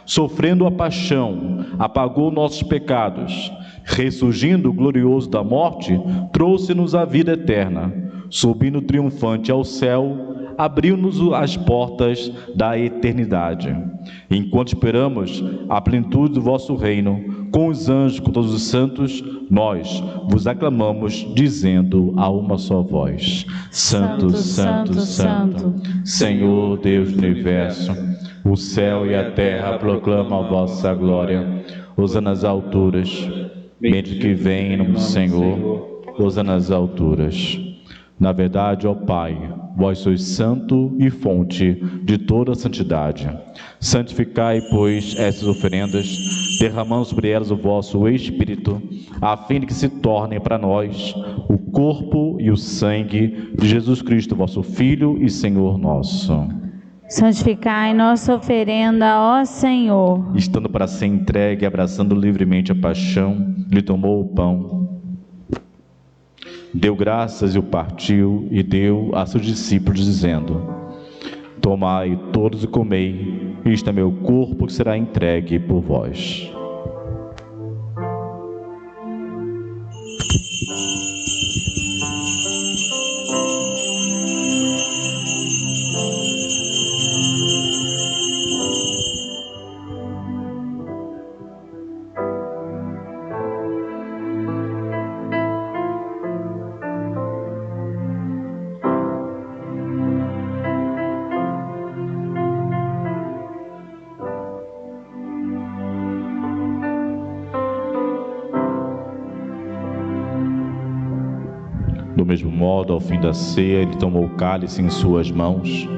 Sofrendo a paixão, apagou nossos pecados, ressurgindo glorioso da morte, trouxe-nos a vida eterna. Subindo triunfante ao céu, abriu-nos as portas da eternidade. Enquanto esperamos a plenitude do vosso reino, com os anjos, com todos os santos, nós vos aclamamos, dizendo a uma só voz: Santo, Santo, Santo, Senhor Deus do universo, o céu e a terra proclamam a vossa glória. Hosana nas alturas, bendito que vem em nome do Senhor, hosana nas alturas. Na verdade, ó Pai, vós sois santo e fonte de toda a santidade. Santificai, pois, essas oferendas, derramando sobre elas o vosso Espírito, a fim de que se tornem para nós o corpo e o sangue de Jesus Cristo, vosso Filho e Senhor nosso. Santificai nossa oferenda, ó Senhor. Estando para ser entregue, abraçando livremente a paixão, lhe tomou o pão, deu graças e o partiu, e deu a seus discípulos, dizendo: Tomai todos e comei, isto é meu corpo que será entregue por vós. Do mesmo modo, ao fim da ceia, ele tomou o cálice em suas mãos,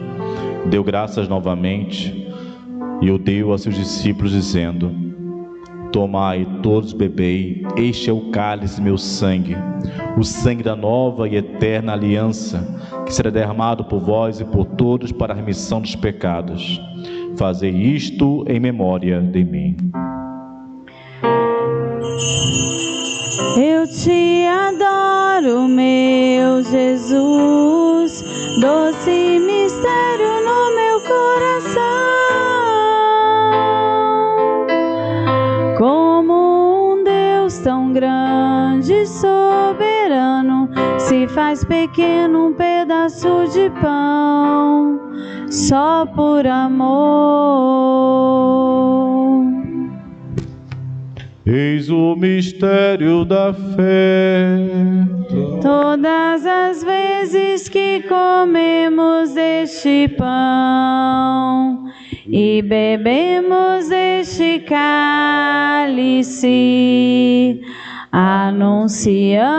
deu graças novamente e o deu a seus discípulos, dizendo: Tomai todos, bebei, este é o cálice meu sangue, o sangue da nova e eterna aliança, que será derramado por vós e por todos para a remissão dos pecados. Fazei isto em memória de mim. Eu te adoro, meu Jesus, doce mistério no meu coração. Como um Deus tão grande e soberano se faz pequeno um pedaço de pão, só por amor. Eis o mistério da fé. Todas as vezes que comemos este pão e bebemos este cálice, anunciamos,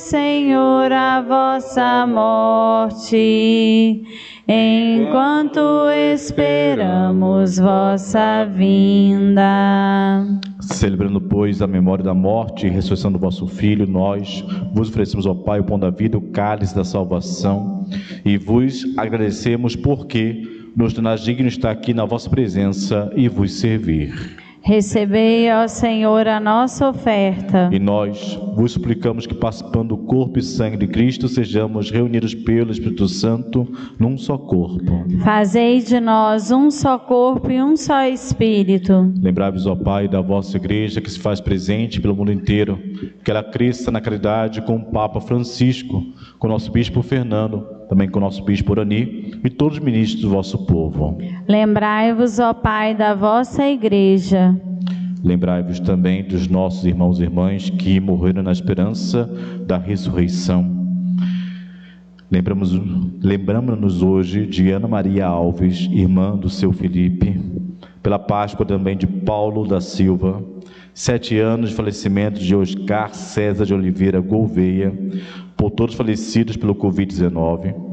Senhor, a vossa morte, enquanto esperamos vossa vinda. Celebrando, pois, a memória da morte e ressurreição do vosso Filho, nós vos oferecemos, ó Pai, o pão da vida, o cálice da salvação, e vos agradecemos porque nos tornais dignos de estar aqui na vossa presença e vos servir. Recebei, ó Senhor, a nossa oferta. E nós vos suplicamos que, participando do corpo e sangue de Cristo, sejamos reunidos pelo Espírito Santo num só corpo. Fazei de nós um só corpo e um só Espírito. Lembrai-vos, ó Pai, da vossa Igreja que se faz presente pelo mundo inteiro, que ela cresça na caridade com o Papa Francisco, com o nosso Bispo Fernando, também com o nosso Bispo Orani e todos os ministros do vosso povo. Lembrai-vos, ó Pai, da vossa Igreja. Lembrai-vos também dos nossos irmãos e irmãs que morreram na esperança da ressurreição. Lembramos-nos hoje de Ana Maria Alves, irmã do seu Felipe, pela Páscoa também de Paulo da Silva, 7 anos de falecimento de Oscar César de Oliveira Gouveia, por todos falecidos pelo Covid-19,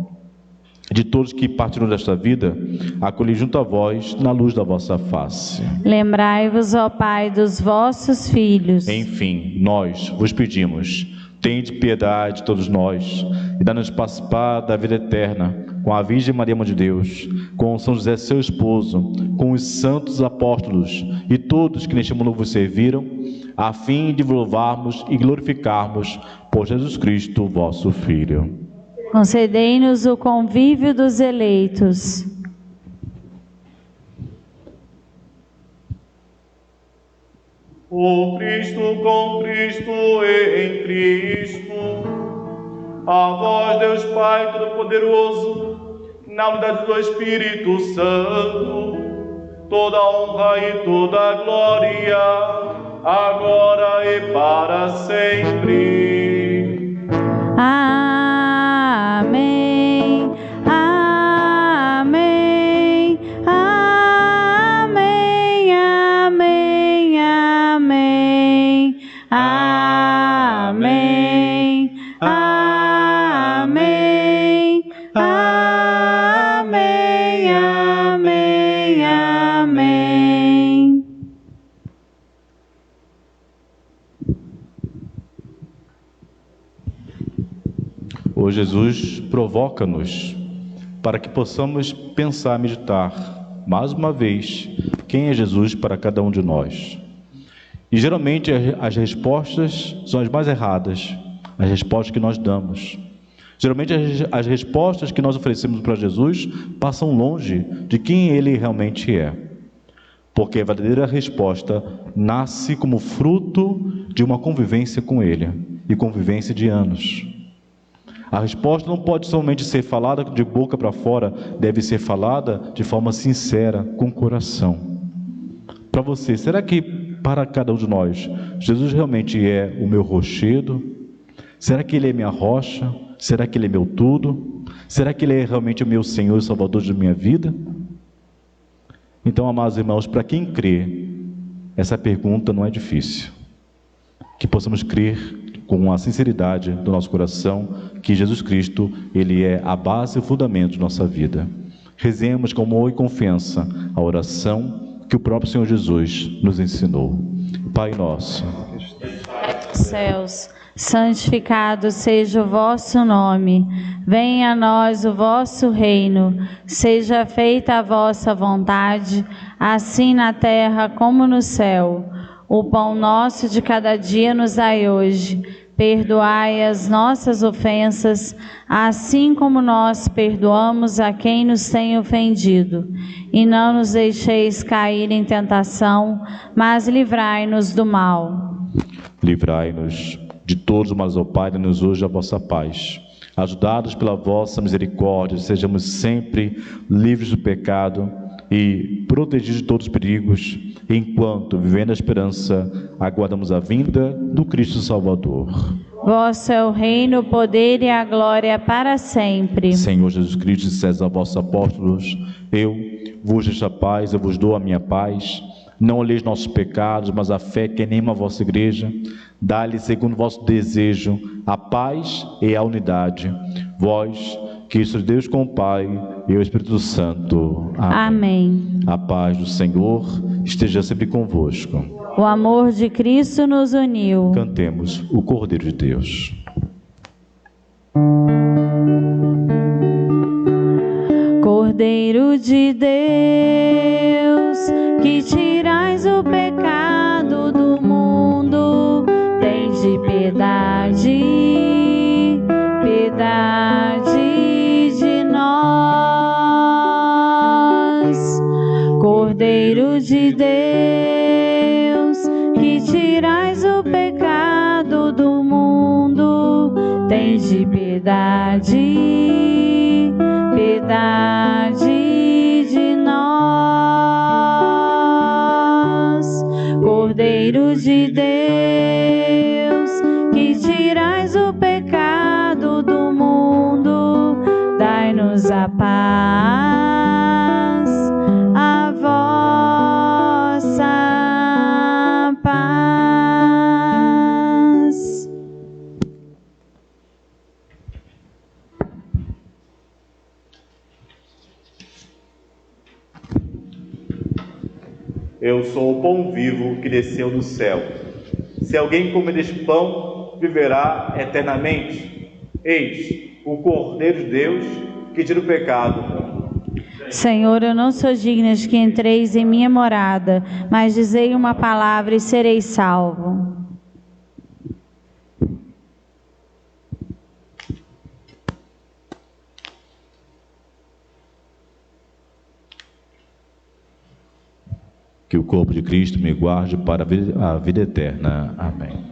de todos que partiram desta vida, acolhi junto a vós na luz da vossa face. Lembrai-vos, ó Pai, dos vossos filhos. Enfim, nós vos pedimos, tende piedade de todos nós e dá-nos participar da vida eterna com a Virgem Maria, Mãe de Deus, com São José, seu esposo, com os santos apóstolos e todos que neste mundo vos serviram, a fim de louvarmos e glorificarmos por Jesus Cristo, vosso Filho. Concedei-nos o convívio dos eleitos. O Cristo com Cristo e em Cristo. A vós, Deus Pai Todo-Poderoso, na unidade do Espírito Santo, toda honra e toda glória, agora e para sempre. Amém. Amém. Amém. Amém. Amém. Amém. Amém. Amém. Amém. Amém. Ô Jesus, provoca-nos para que possamos pensar, meditar, mais uma vez, quem é Jesus para cada um de nós. E geralmente as respostas são as mais erradas, as respostas que nós damos. Geralmente as respostas que nós oferecemos para Jesus passam longe de quem Ele realmente é. Porque a verdadeira resposta nasce como fruto de uma convivência com Ele, e convivência de anos. A resposta não pode somente ser falada de boca para fora, deve ser falada de forma sincera, com coração. Para você, será que para cada um de nós, Jesus realmente é o meu rochedo? Será que Ele é minha rocha? Será que Ele é meu tudo? Será que Ele é realmente o meu Senhor e Salvador de minha vida? Então, amados irmãos, para quem crê, essa pergunta não é difícil. Que possamos crer com a sinceridade do nosso coração que Jesus Cristo, Ele é a base e o fundamento de nossa vida. Rezemos com amor e confiança a oração que o próprio Senhor Jesus nos ensinou. Pai nosso, dos céus, santificado seja o vosso nome. Venha a nós o vosso reino. Seja feita a vossa vontade, assim na terra como no céu. O pão nosso de cada dia nos dai hoje. Perdoai as nossas ofensas, assim como nós perdoamos a quem nos tem ofendido. E não nos deixeis cair em tentação, mas livrai-nos do mal. livrai-nos de todos os males, ó Pai, dai-nos hoje a vossa paz. Ajudados pela vossa misericórdia, sejamos sempre livres do pecado e protegidos de todos os perigos, enquanto, vivendo a esperança, aguardamos a vinda do Cristo Salvador. Vosso é o reino, o poder e a glória para sempre. Senhor Jesus Cristo, disseste aos vossos apóstolos: eu vos deixo a paz, eu vos dou a minha paz. Não olheis nossos pecados, mas a fé que anima a vossa igreja. Dá-lhe, segundo o vosso desejo, a paz e a unidade. Vós, que sois Deus com o Pai e o Espírito Santo. Amém. A paz do Senhor esteja sempre convosco. O amor de Cristo nos uniu. Cantemos o Cordeiro de Deus. Cordeiro de Deus, que tirais o pecado do mundo, tende piedade, piedade de nós. Cordeiro de Deus, que tirais o pecado do mundo, tende piedade, piedade de nós. Cordeiro de Deus, que tirais o pecado do mundo, dai-nos a paz, a vossa paz. Eu sou o pão vivo que desceu do céu. Se alguém comer deste pão, viverá eternamente. Eis o Cordeiro de Deus que tira o pecado do mundo. Senhor, eu não sou digna de que entreis em minha morada, mas dizei uma palavra e serei salvo. Que o corpo de Cristo me guarde para a vida eterna. Amém.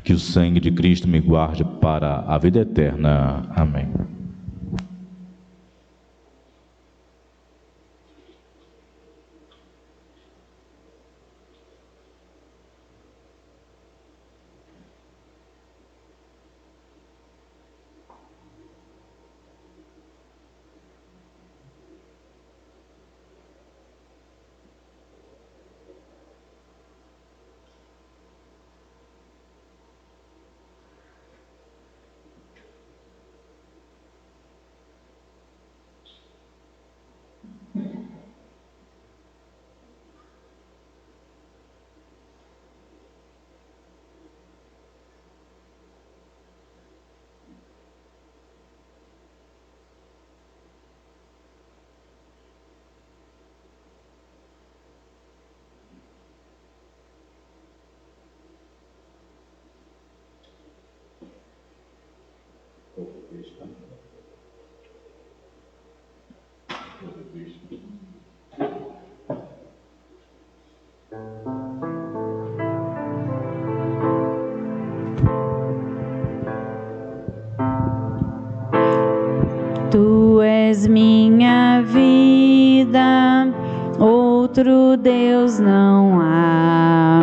Que o sangue de Cristo me guarde para a vida eterna. Amém. Tu és minha vida, outro Deus não há.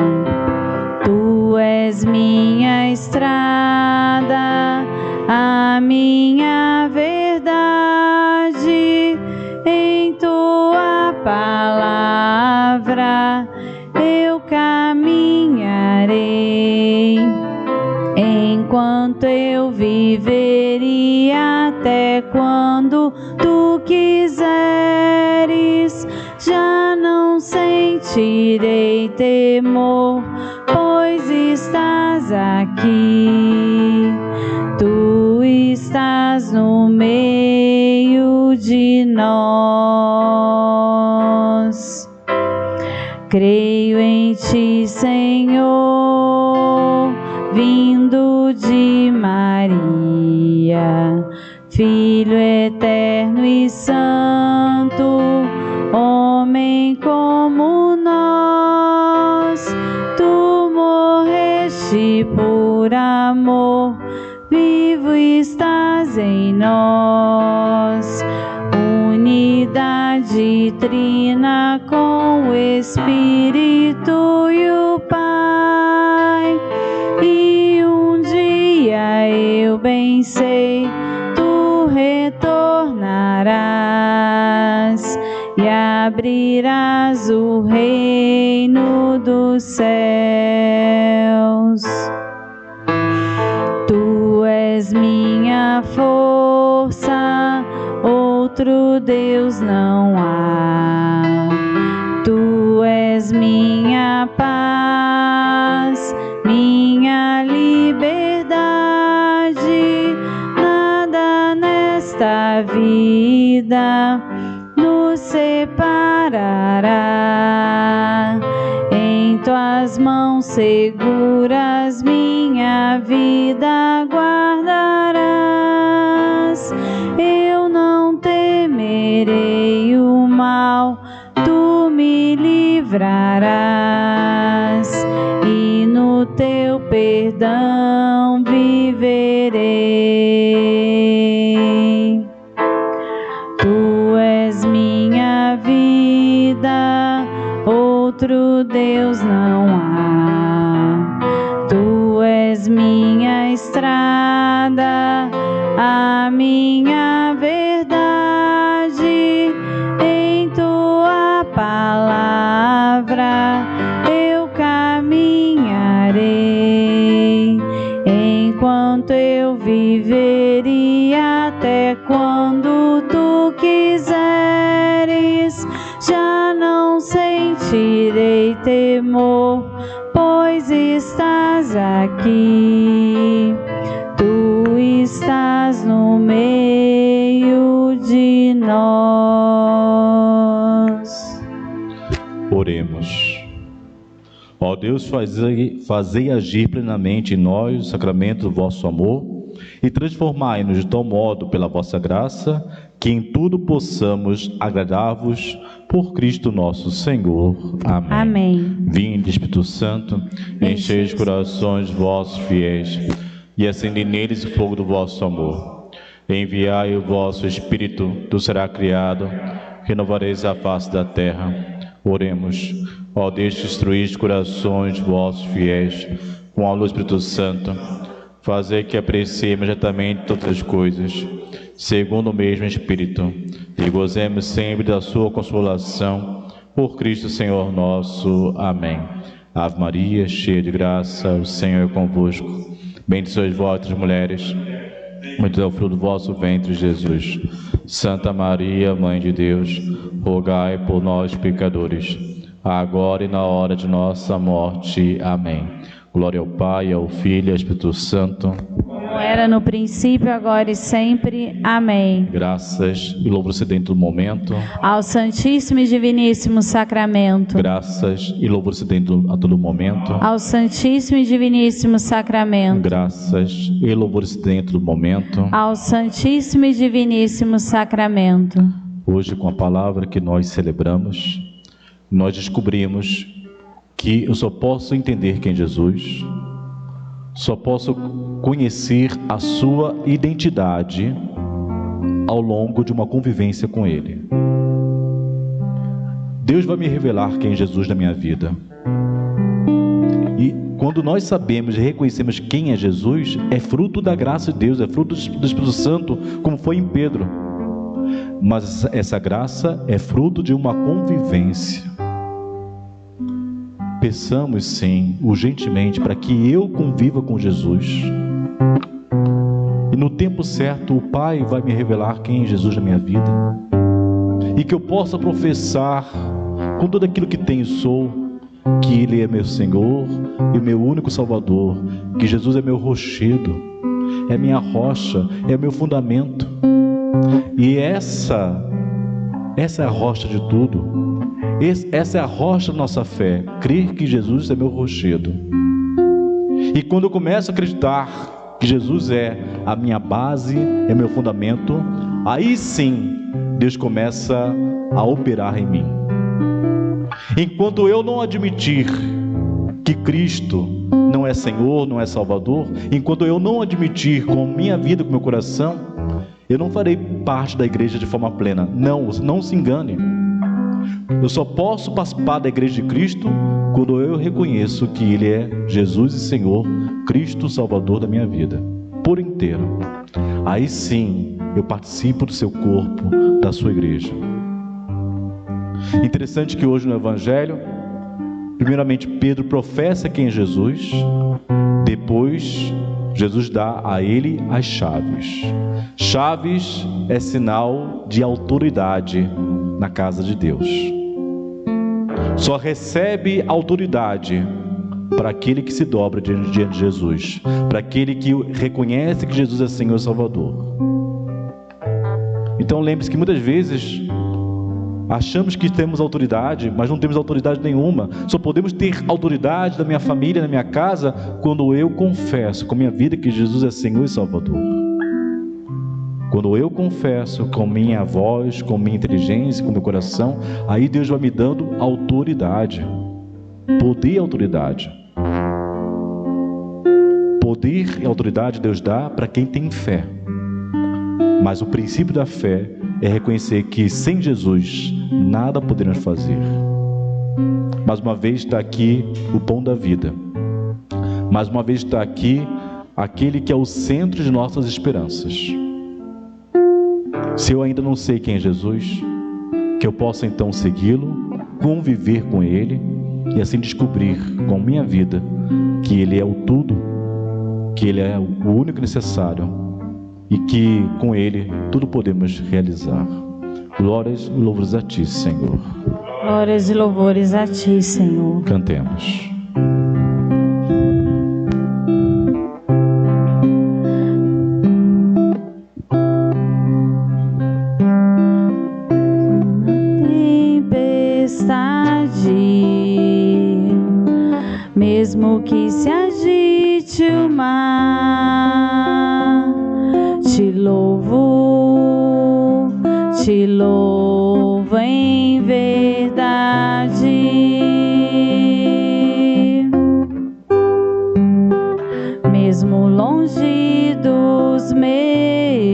Tu és minha estrada, a minha verdade. Em tua palavra eu caminharei, enquanto eu viveria, até quando tu quiseres. Já não sentirei temor, pois estás aqui. Tu estás no meio de nós. Creio em ti, Senhor, vindo de Maria, Filho eterno e santo, homem como nós. Tu morreste por amor, vivo estás em nós. Unidade trina com o Espírito e o Pai. E um dia eu bem sei, tu retornarás e abrirás o reino dos céus. Tu és minha força, outro Deus não há. Tu és minha paz, minha liberdade. Nada nesta vida nos separará. Em tuas mãos seguras minha vida guardarás. Eu não temerei o mal, tu me livrarás, e no teu perdão viverei. Tu és minha vida, outro Deus não há. Tu és minha estrada, a minha verdade. Em tua palavra eu caminharei, enquanto eu viveria, até quando tu quiseres. Já não sentirei temor, pois estás aqui. Tu estás no meio de nós. Oremos. Ó Deus, fazei agir plenamente em nós o sacramento do vosso amor e transformai-nos de tal modo pela vossa graça que em tudo possamos agradar-vos por Cristo nosso Senhor. Amém. Amém. Vinde, Espírito Santo, enchei os corações vossos fiéis e acendei neles o fogo do vosso amor. Enviai o vosso Espírito, tu será criado, renovareis a face da terra. Oremos. Ó Deus, que instruís corações vossos fiéis com a luz do Espírito Santo, fazei que apreciemos imediatamente todas as coisas, segundo o mesmo Espírito, e gozemos sempre da sua consolação, por Cristo Senhor nosso. Amém. Ave Maria, cheia de graça, o Senhor é convosco. Bendita sois vós entre as mulheres, bendito é o fruto do vosso ventre, Jesus. Santa Maria, Mãe de Deus, rogai por nós, pecadores, agora e na hora de nossa morte. Amém. Glória ao Pai, ao Filho e ao Espírito Santo, como era no princípio, agora e sempre. Amém. Graças e louvor-se dentro do momento. Ao Santíssimo e Diviníssimo Sacramento. Graças e louvor-se dentro a todo momento. Ao Santíssimo e Diviníssimo Sacramento. Graças e louvor-se dentro do momento. Ao Santíssimo e Diviníssimo Sacramento. Hoje, com a palavra que nós celebramos, nós descobrimos que eu só posso entender quem é Jesus, só posso conhecer a sua identidade ao longo de uma convivência com Ele. Deus vai me revelar quem é Jesus na minha vida. E quando nós sabemos e reconhecemos quem é Jesus, é fruto da graça de Deus, é fruto do Espírito Santo, como foi em Pedro. Mas essa graça é fruto de uma convivência. Peçamos sim, urgentemente, para que eu conviva com Jesus. E no tempo certo, o Pai vai me revelar quem é Jesus na minha vida. E que eu possa professar com tudo aquilo que tenho e sou, que Ele é meu Senhor e meu único Salvador, que Jesus é meu rochedo, é minha rocha, é meu fundamento. E essa é a rocha de tudo. Essa é a rocha da nossa fé, crer que Jesus é meu rochedo. E quando eu começo a acreditar que Jesus é a minha base, é meu fundamento, aí sim Deus começa a operar em mim. Enquanto eu não admitir que Cristo não é Senhor, não é Salvador, enquanto eu não admitir com minha vida, com meu coração, eu não farei parte da igreja de forma plena. Não se engane. Eu só posso participar da igreja de Cristo quando eu reconheço que Ele é Jesus e Senhor, Cristo Salvador da minha vida, por inteiro. Aí sim eu participo do seu corpo, da sua igreja. Interessante que hoje no Evangelho, primeiramente Pedro professa quem é Jesus, depois Jesus dá a ele as chaves. Chaves é sinal de autoridade na casa de Deus. Só recebe autoridade para aquele que se dobra diante de Jesus, para aquele que reconhece que Jesus é Senhor e Salvador. Então lembre-se que muitas vezes achamos que temos autoridade, mas não temos autoridade nenhuma. Só podemos ter autoridade da minha família, na minha casa, quando eu confesso com minha vida que Jesus é Senhor e Salvador. Quando eu confesso com minha voz, com minha inteligência, com meu coração, aí Deus vai me dando autoridade, poder e autoridade. Poder e autoridade Deus dá para quem tem fé. Mas o princípio da fé é reconhecer que sem Jesus nada poderemos fazer. Mais uma vez está aqui o pão da vida. Mais uma vez está aqui aquele que é o centro de nossas esperanças. Se eu ainda não sei quem é Jesus, que eu possa então segui-lo, conviver com Ele e assim descobrir com minha vida que Ele é o tudo, que Ele é o único necessário e que com Ele tudo podemos realizar. Glórias e louvores a Ti, Senhor. Glórias e louvores a Ti, Senhor. Cantemos. Te louvo em verdade. Mesmo longe dos meus,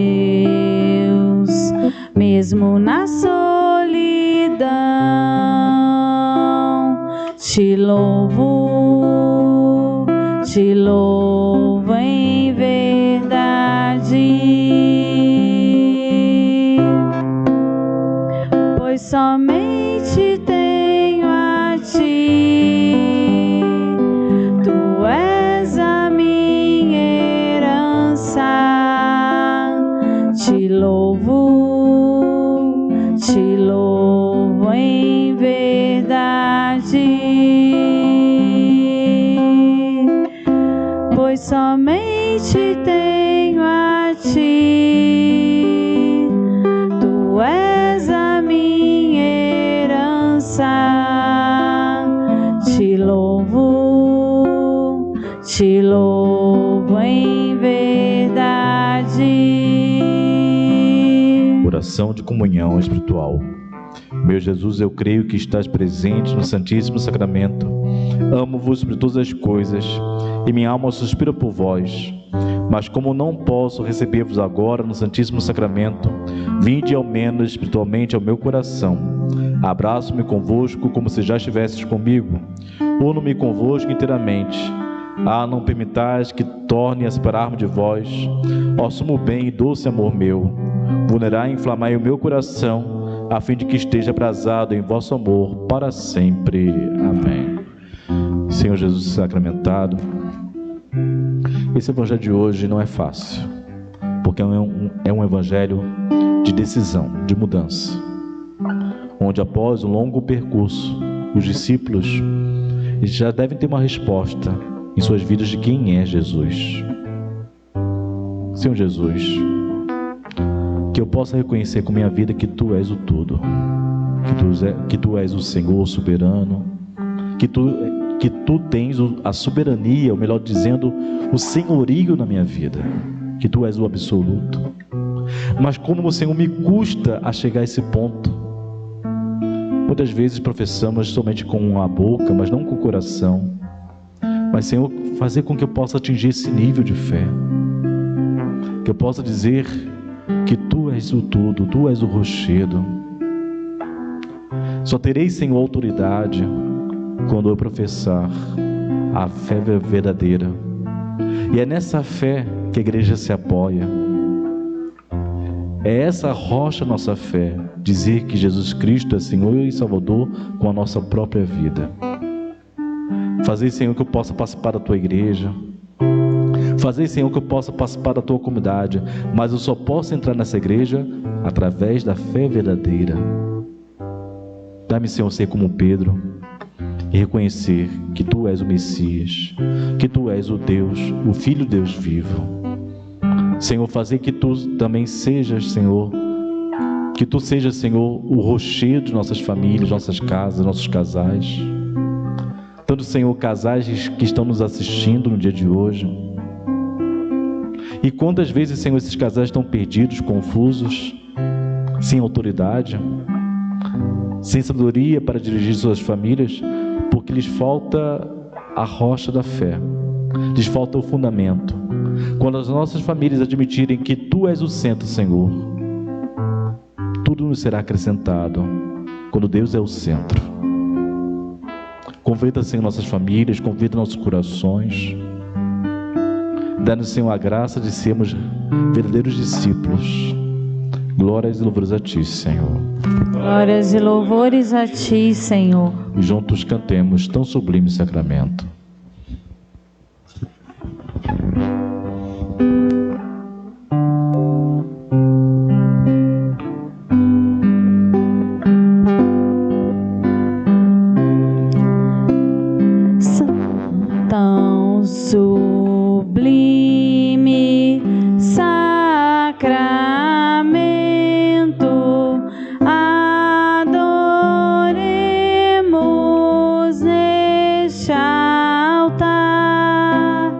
mesmo na solidão, te louvo em verdade. Pois somente tenho a ti, tu és a minha herança. Te louvo em verdade. Pois somente tenho a ti, tu és a minha herança. Te louvo em verdade. Oração de comunhão espiritual. Meu Jesus, eu creio que estás presente no Santíssimo Sacramento. Amo-vos por todas as coisas e minha alma suspira por vós. Mas como não posso receber-vos agora no Santíssimo Sacramento, vinde ao menos espiritualmente ao meu coração. Abraço-me convosco como se já estivesses comigo. Uno-me convosco inteiramente. Não permitais que torne a separar-me de vós. Ó sumo bem e doce amor meu, vulnerai e inflamai o meu coração, a fim de que esteja abrasado em vosso amor para sempre. Amém. Senhor Jesus sacramentado, esse evangelho de hoje não é fácil, porque é um evangelho de decisão, de mudança, onde após um longo percurso, os discípulos já devem ter uma resposta em suas vidas de quem é Jesus. Senhor Jesus, que eu possa reconhecer com minha vida que Tu és o tudo, que Tu és o Senhor soberano, que Tu tens a soberania, ou melhor dizendo, o senhorio na minha vida, que Tu és o absoluto. Mas como, Senhor, me custa a chegar a esse ponto. Muitas vezes professamos somente com a boca, mas não com o coração. Mas, Senhor, fazer com que eu possa atingir esse nível de fé, que eu possa dizer que Tu és o tudo, Tu és o rochedo. Só terei, Senhor, autoridade quando eu professar a fé verdadeira. E é nessa fé que a igreja se apoia. É essa rocha nossa fé, dizer que Jesus Cristo é Senhor e Salvador com a nossa própria vida. Fazer, Senhor, que eu possa participar da Tua igreja. Fazer, Senhor, que eu possa participar da Tua comunidade. Mas eu só posso entrar nessa igreja através da fé verdadeira. Dá-me, Senhor, ser como Pedro e reconhecer que Tu és o Messias, que Tu és o Deus, o Filho de Deus vivo. Senhor, fazer que Tu também sejas, Senhor, que Tu sejas, Senhor, o rochedo de nossas famílias, nossas casas, nossos casais. Tanto, Senhor, casais que estão nos assistindo no dia de hoje. E quantas vezes, Senhor, esses casais estão perdidos, confusos, sem autoridade, sem sabedoria para dirigir suas famílias, porque lhes falta a rocha da fé, lhes falta o fundamento. Quando as nossas famílias admitirem que Tu és o centro, Senhor, tudo nos será acrescentado, quando Deus é o centro. Converta, Senhor, nossas famílias, converta nossos corações. Dá-nos, Senhor, a graça de sermos verdadeiros discípulos. Glórias e louvores a Ti, Senhor. Glórias e louvores a Ti, Senhor. E juntos cantemos tão sublime sacramento. Tão sublime sacramento, adoremos neste altar,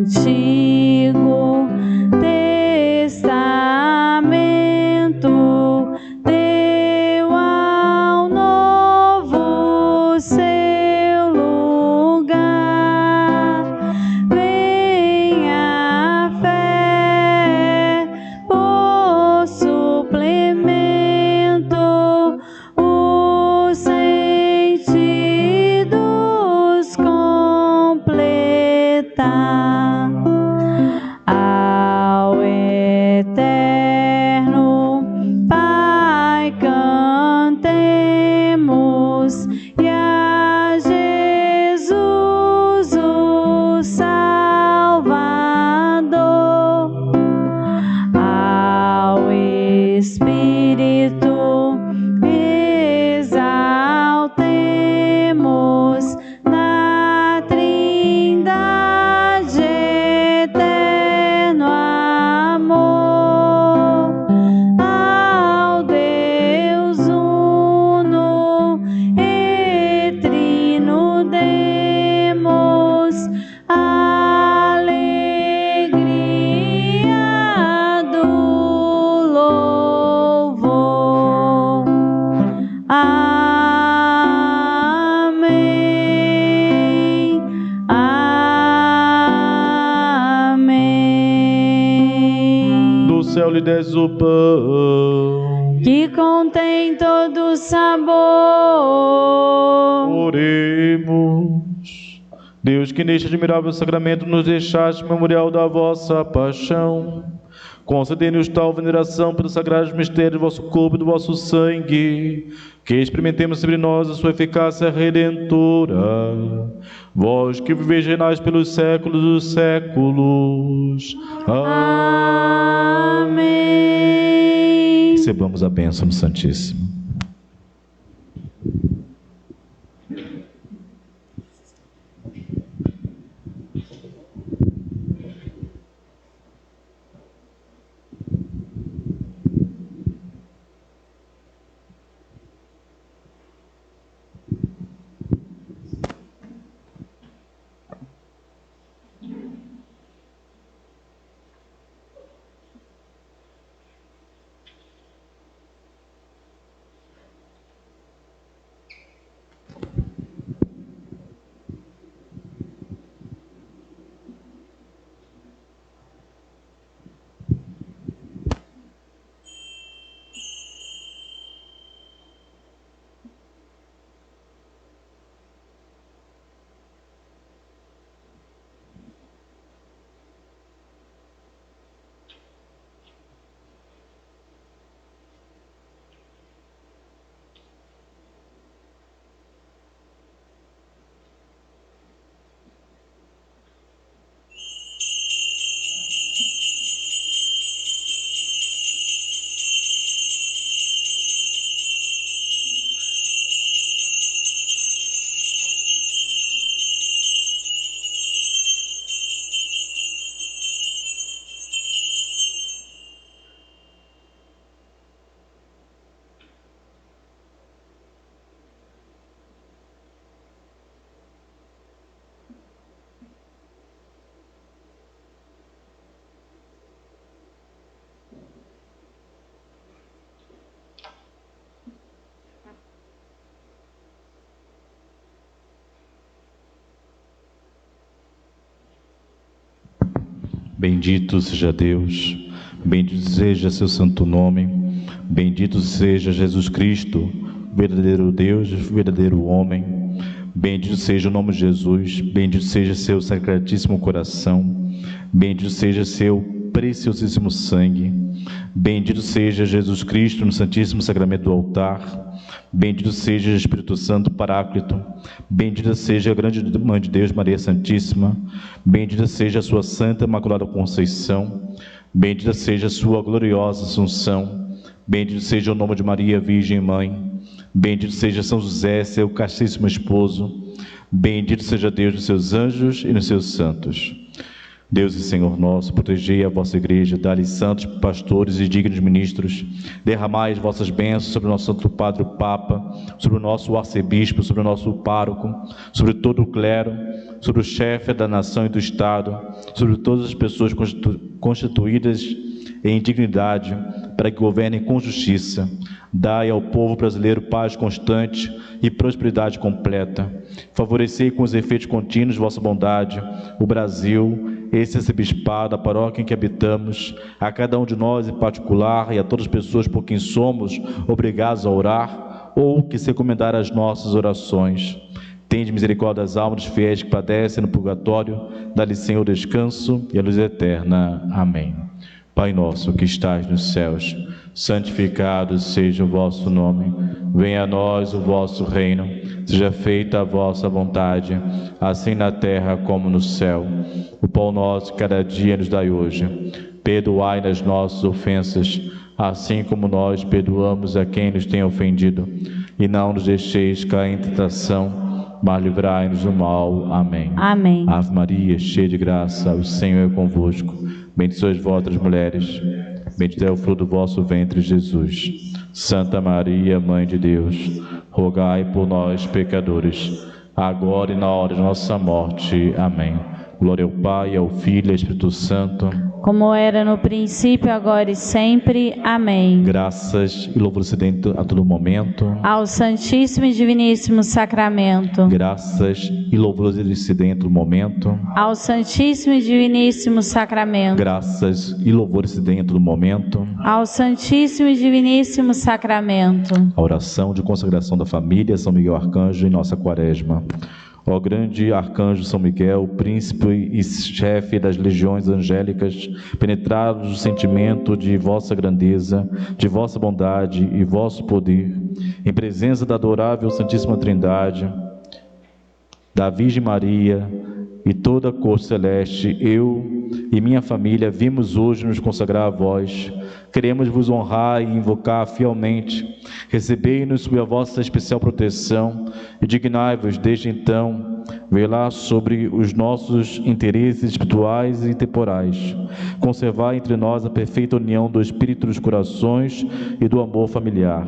Antigo Testamento deu ao Novo seu lugar. Vem a fé por suplemento, os sentidos completar. Ao eterno Pai cantemos, e a Jesus o Salvador. Ao Espírito exaltemos, na Trindade eterno amor. Ao Deus uno e trino demos alegria do louvor. Amém. Amém. Do céu lhe desce o pão. Que contém todo sabor. Oremos. Deus, que neste admirável sacramento nos deixaste memorial da vossa paixão, concedei-nos tal veneração pelos sagrados mistérios do vosso corpo e do vosso sangue, que experimentemos sobre nós a sua eficácia redentora. Vós que viveis e reinais pelos séculos dos séculos. Amém. Recebamos a bênção do Santíssimo. Bendito seja Deus, bendito seja seu santo nome, bendito seja Jesus Cristo, verdadeiro Deus, verdadeiro homem. Bendito seja o nome de Jesus, bendito seja seu sacratíssimo coração, bendito seja seu preciosíssimo sangue, bendito seja Jesus Cristo no santíssimo sacramento do altar, bendito seja o Espírito Santo Paráclito, bendita seja a grande Mãe de Deus, Maria Santíssima, bendita seja a sua Santa Imaculada Conceição, bendita seja a sua gloriosa Assunção, bendito seja o nome de Maria Virgem Mãe, bendito seja São José, seu castíssimo esposo, bendito seja Deus nos seus anjos e nos seus santos. Deus e Senhor nosso, protegei a vossa igreja, dai-lhe santos pastores e dignos ministros, derramai as vossas bênçãos sobre o nosso Santo Padre o Papa, sobre o nosso arcebispo, sobre o nosso pároco, sobre todo o clero, sobre o chefe da nação e do Estado, sobre todas as pessoas constituídas em dignidade, para que governem com justiça. Dai ao povo brasileiro paz constante e prosperidade completa. Favorecei com os efeitos contínuos vossa bondade, o Brasil, esse arcebispado, a paróquia em que habitamos, a cada um de nós em particular e a todas as pessoas por quem somos obrigados a orar ou que se recomendar às nossas orações. Tende misericórdia das almas dos fiéis que padecem no purgatório, dá-lhe, Senhor, descanso e a luz eterna. Amém. Pai nosso que estais nos céus, santificado seja o vosso nome. Venha a nós o vosso reino. Seja feita a vossa vontade, assim na terra como no céu. O pão nosso cada dia nos dai hoje. Perdoai-nos nossas ofensas, assim como nós perdoamos a quem nos tem ofendido. E não nos deixeis cair em tentação, mas livrai-nos do mal. Amém. Amém. Ave Maria, cheia de graça, o Senhor é convosco. Bendita sois vós entre as mulheres, bendito é o fruto do vosso ventre, Jesus. Santa Maria, Mãe de Deus, rogai por nós, pecadores, agora e na hora de nossa morte. Amém. Glória ao Pai, ao Filho e ao Espírito Santo, como era no princípio, agora e sempre. Amém. graças e louvor se dêem a todo momento. Ao Santíssimo e Diviníssimo Sacramento. Graças e louvor se dêem a todo momento. Ao Santíssimo e Diviníssimo Sacramento. Graças e louvor se dêem a todo momento. Ao Santíssimo e Diviníssimo Sacramento. A oração de consagração da família São Miguel Arcanjo em nossa quaresma. Ó grande arcanjo São Miguel, príncipe e chefe das legiões angélicas, penetrados do sentimento de vossa grandeza, de vossa bondade e vosso poder, em presença da adorável Santíssima Trindade, da Virgem Maria e toda a corte celeste, eu e minha família vimos hoje nos consagrar a vós. Queremos vos honrar e invocar fielmente. Recebei-nos sob a vossa especial proteção e dignai-vos, desde então, velar sobre os nossos interesses espirituais e temporais. Conservar entre nós a perfeita união do Espírito dos corações e do amor familiar.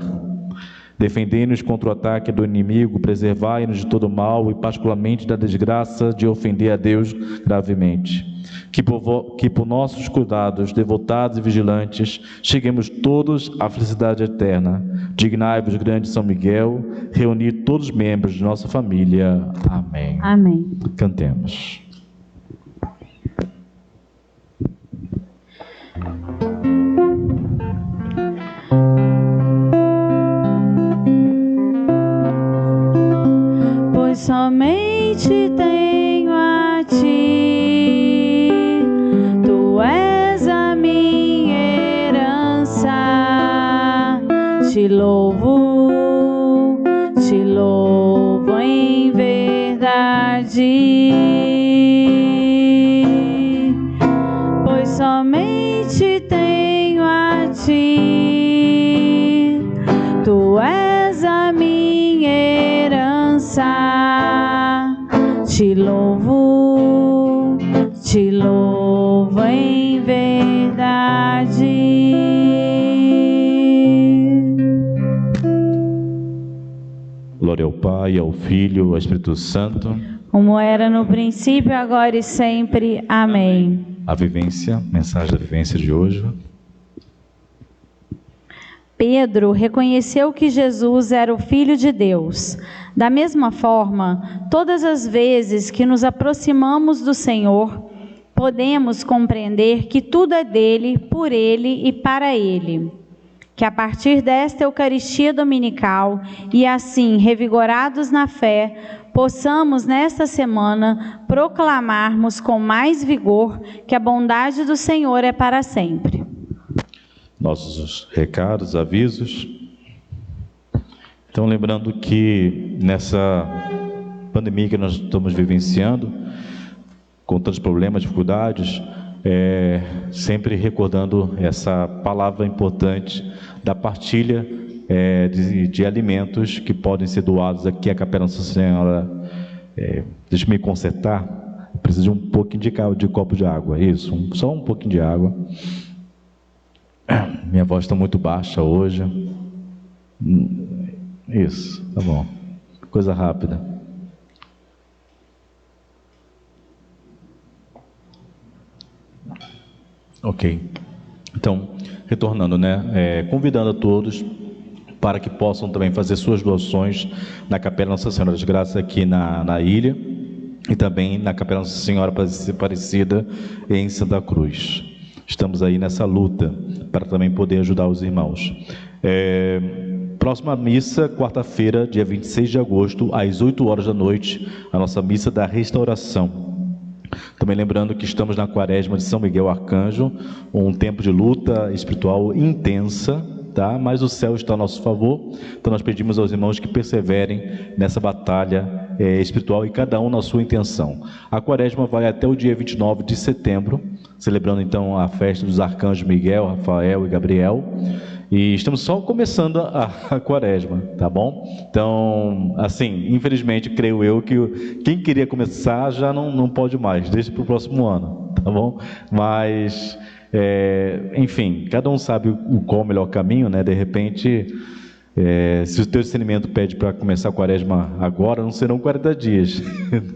Defendei-nos contra o ataque do inimigo, preservai-nos de todo mal e particularmente da desgraça de ofender a Deus gravemente. Que por nossos cuidados, devotados e vigilantes, cheguemos todos à felicidade eterna. Dignai-vos, grande São Miguel, reunir todos os membros de nossa família. Amém. Amém. Cantemos. Pois somente tenho a ti, tu és a minha herança. Te louvo em verdade, pois somente tenho a ti, tu és a minha herança. Te louvo em verdade. Glória ao Pai, ao Filho, ao Espírito Santo. Como era no princípio, agora e sempre. Amém. A vivência, mensagem da vivência de hoje. Pedro reconheceu que Jesus era o Filho de Deus. Da mesma forma, todas as vezes que nos aproximamos do Senhor, podemos compreender que tudo é dele, por ele e para ele. Que a partir desta Eucaristia dominical, e assim revigorados na fé, possamos nesta semana proclamarmos com mais vigor que a bondade do Senhor é para sempre. Nossos recados, avisos. Então, lembrando que nessa pandemia que nós estamos vivenciando, com tantos problemas, dificuldades, sempre recordando essa palavra importante da partilha de alimentos que podem ser doados aqui à Capela Nossa Senhora. Deixa eu me consertar. Precisa de um pouquinho de copo de água. Isso, só um pouquinho de água. Minha voz está muito baixa hoje. Isso, tá bom. Coisa rápida. Ok. Então, retornando, né? Convidando a todos para que possam também fazer suas doações na Capela Nossa Senhora das Graças aqui na ilha e também na Capela Nossa Senhora Aparecida em Santa Cruz. Estamos aí nessa luta para também poder ajudar os irmãos. Próxima missa, quarta-feira, dia 26 de agosto, às 8 horas da noite, a nossa missa da restauração. Também lembrando que estamos na quaresma de São Miguel Arcanjo, um tempo de luta espiritual intensa, tá? Mas o céu está a nosso favor, então nós pedimos aos irmãos que perseverem nessa batalha espiritual e cada um na sua intenção. A quaresma vai até o dia 29 de setembro, celebrando então a festa dos arcanjos Miguel, Rafael e Gabriel. E estamos só começando a quaresma, tá bom? Então, assim, infelizmente, creio eu que quem queria começar já não pode mais, deixa para o próximo ano, tá bom? Mas, enfim, cada um sabe qual é o melhor caminho, né? De repente, se o teu discernimento pede para começar a quaresma agora, não serão 40 dias,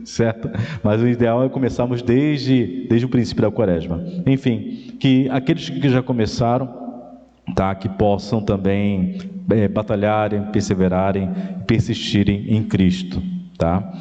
certo? Mas o ideal é começarmos desde o princípio da quaresma. Enfim, que aqueles que já começaram, tá, que possam também batalharem, perseverarem, persistirem em Cristo, tá?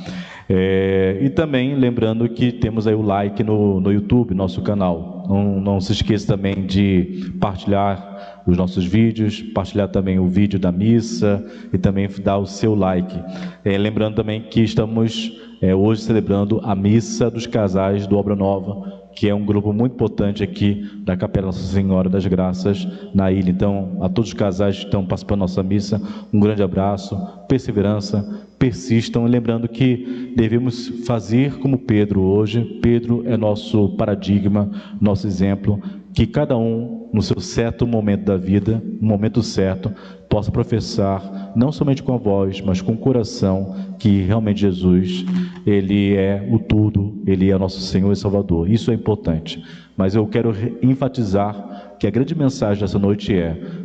E também lembrando que temos aí o like no YouTube, nosso canal. Não se esqueça também de partilhar os nossos vídeos, partilhar também o vídeo da missa e também dar o seu like. Lembrando também que estamos hoje celebrando a missa dos casais do Obra Nova, que é um grupo muito importante aqui da Capela Nossa Senhora das Graças na ilha. Então, a todos os casais que estão participando da nossa missa, um grande abraço, perseverança, persistam, lembrando que devemos fazer como Pedro hoje. Pedro é nosso paradigma, nosso exemplo, que cada um, no seu certo momento da vida, no momento certo, possa professar, não somente com a voz, mas com o coração, que realmente Jesus, Ele é o tudo, Ele é nosso Senhor e Salvador. Isso é importante. Mas eu quero enfatizar que a grande mensagem dessa noite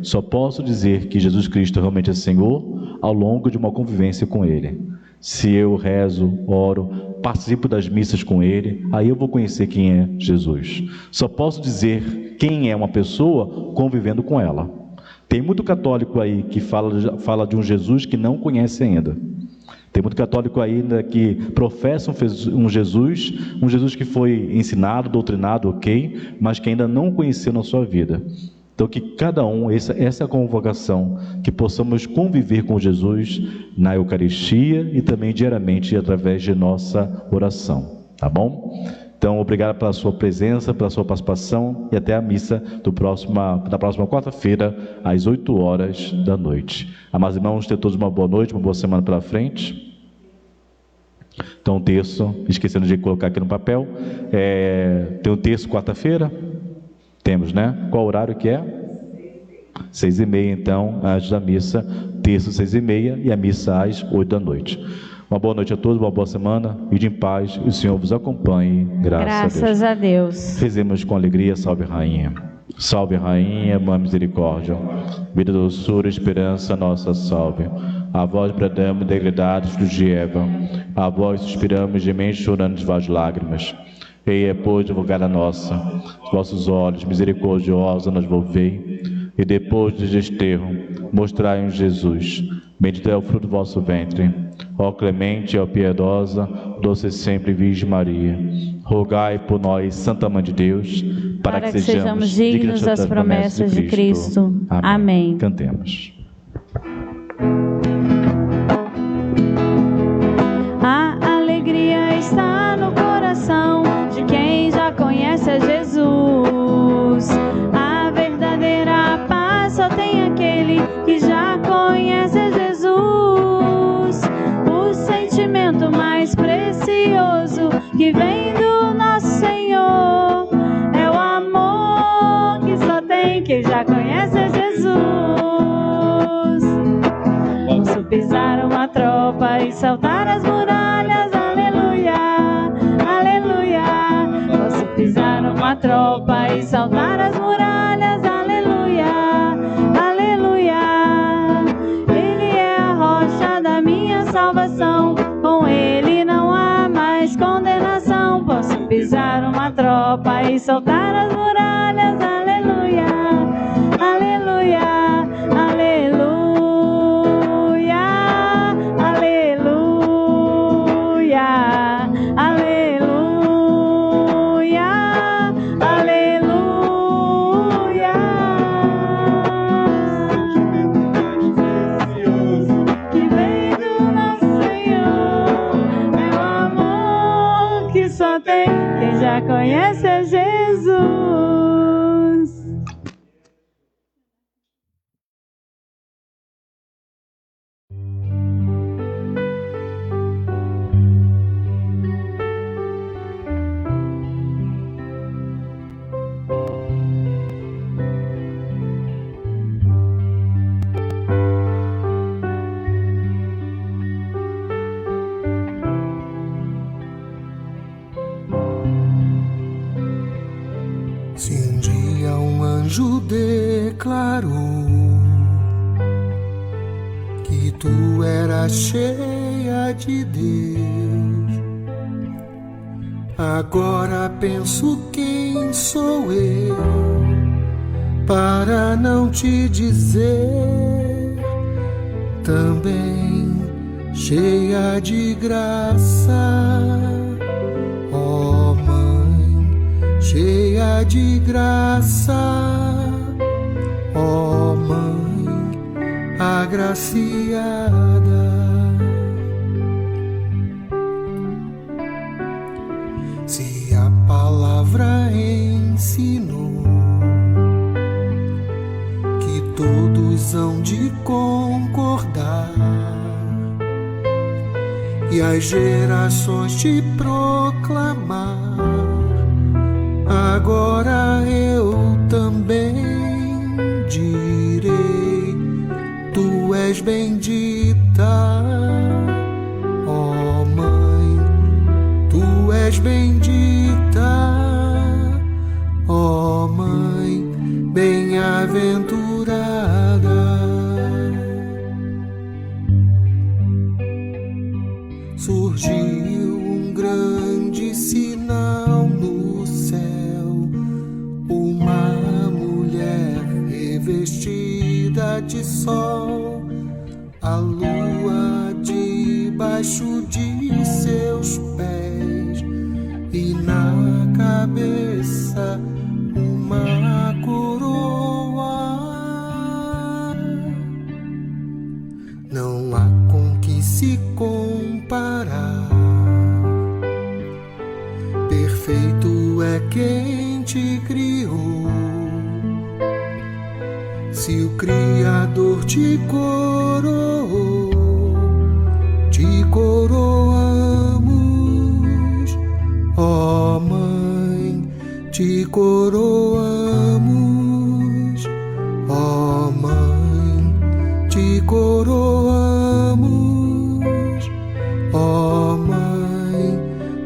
só posso dizer que Jesus Cristo realmente é Senhor ao longo de uma convivência com Ele. Se eu rezo, oro, participo das missas com Ele, aí eu vou conhecer quem é Jesus. Só posso dizer quem é uma pessoa convivendo com ela. Tem muito católico aí que fala de um Jesus que não conhece ainda. Tem muito católico ainda que professa um Jesus que foi ensinado, doutrinado, ok, mas que ainda não conheceu na sua vida. Então que cada um, essa é a convocação, que possamos conviver com Jesus na Eucaristia e também diariamente através de nossa oração, tá bom? Então, obrigado pela sua presença, pela sua participação e até a missa da próxima quarta-feira, às 8 horas da noite. Amados irmãos, tenham todos uma boa noite, uma boa semana pela frente. Então, o terço, esquecendo de colocar aqui no papel, tem o terço quarta-feira? Temos, né? Qual horário que é? 6h30, então, antes da missa, terço 6h30 e a missa às 8 da noite. Uma boa noite a todos, uma boa semana, ide em paz, e o Senhor vos acompanhe, graças a Deus. Rezemos com alegria, salve Rainha. Salve Rainha, Mãe Misericórdia, vida, doçura, esperança, nossa salve. A vós bradamos, degradados filhos de Eva, a vós suspiramos, gemendo, chorando de vós lágrimas. Eia, pois, divulgada nossa, os vossos olhos misericordiosos nos volvei, e depois do desterro, mostrai-nos Jesus. Bendito é o fruto do vosso ventre. Ó clemente, ó piedosa, doce sempre Virgem Maria, rogai por nós, Santa Mãe de Deus, para que sejamos dignos das promessas de Cristo. Amém. Cantemos. A alegria está no coração de quem já conhece a Jesus. A verdadeira paz só tem aquele que já conhece a Jesus. O sentimento mais precioso que vem do nosso Senhor é o amor que só tem quem já conhece a Jesus. Posso pisar uma tropa e saltar as muralhas, aleluia, aleluia. a tropa e saltar as muralhas. Aleluia, aleluia. Ele é a rocha da minha salvação. Com ele não há mais condenação. Posso pisar uma tropa e saltar as muralhas. Aleluia, aleluia, aleluia, aleluia, aleluia, aleluia. Que vem do nosso Senhor, meu amor, que só tem quem já conhece é Jesus. Se um dia um anjo declarou que tu eras cheia de Deus, agora penso quem sou eu para não te dizer também cheia de graça, ó Mãe, cheia de graça, ó Mãe agraciada. Se a palavra ensinou que todos hão de concordar e as gerações te proclamar, agora eu também direi: tu és bendita, ó Mãe, tu és bendita, ó Mãe bem-aventurada. Surgiu um grande sinal no céu, uma mulher revestida de sol, a lua debaixo de seus pés e na cabeça uma coroa. Não há com que se comparar, perfeito é quem te criou. Se o Criador te coroou, te coroamos, ó Mãe, te coroamos, ó Mãe, te coroamos, ó Mãe,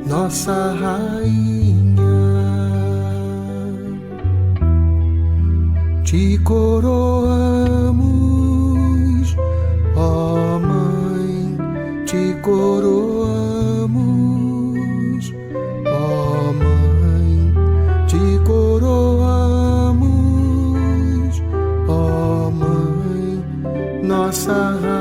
nossa rainha. Te coroamos, ó Mãe, te coroamos, ó Mãe, te coroamos, ó Mãe, nossa rainha.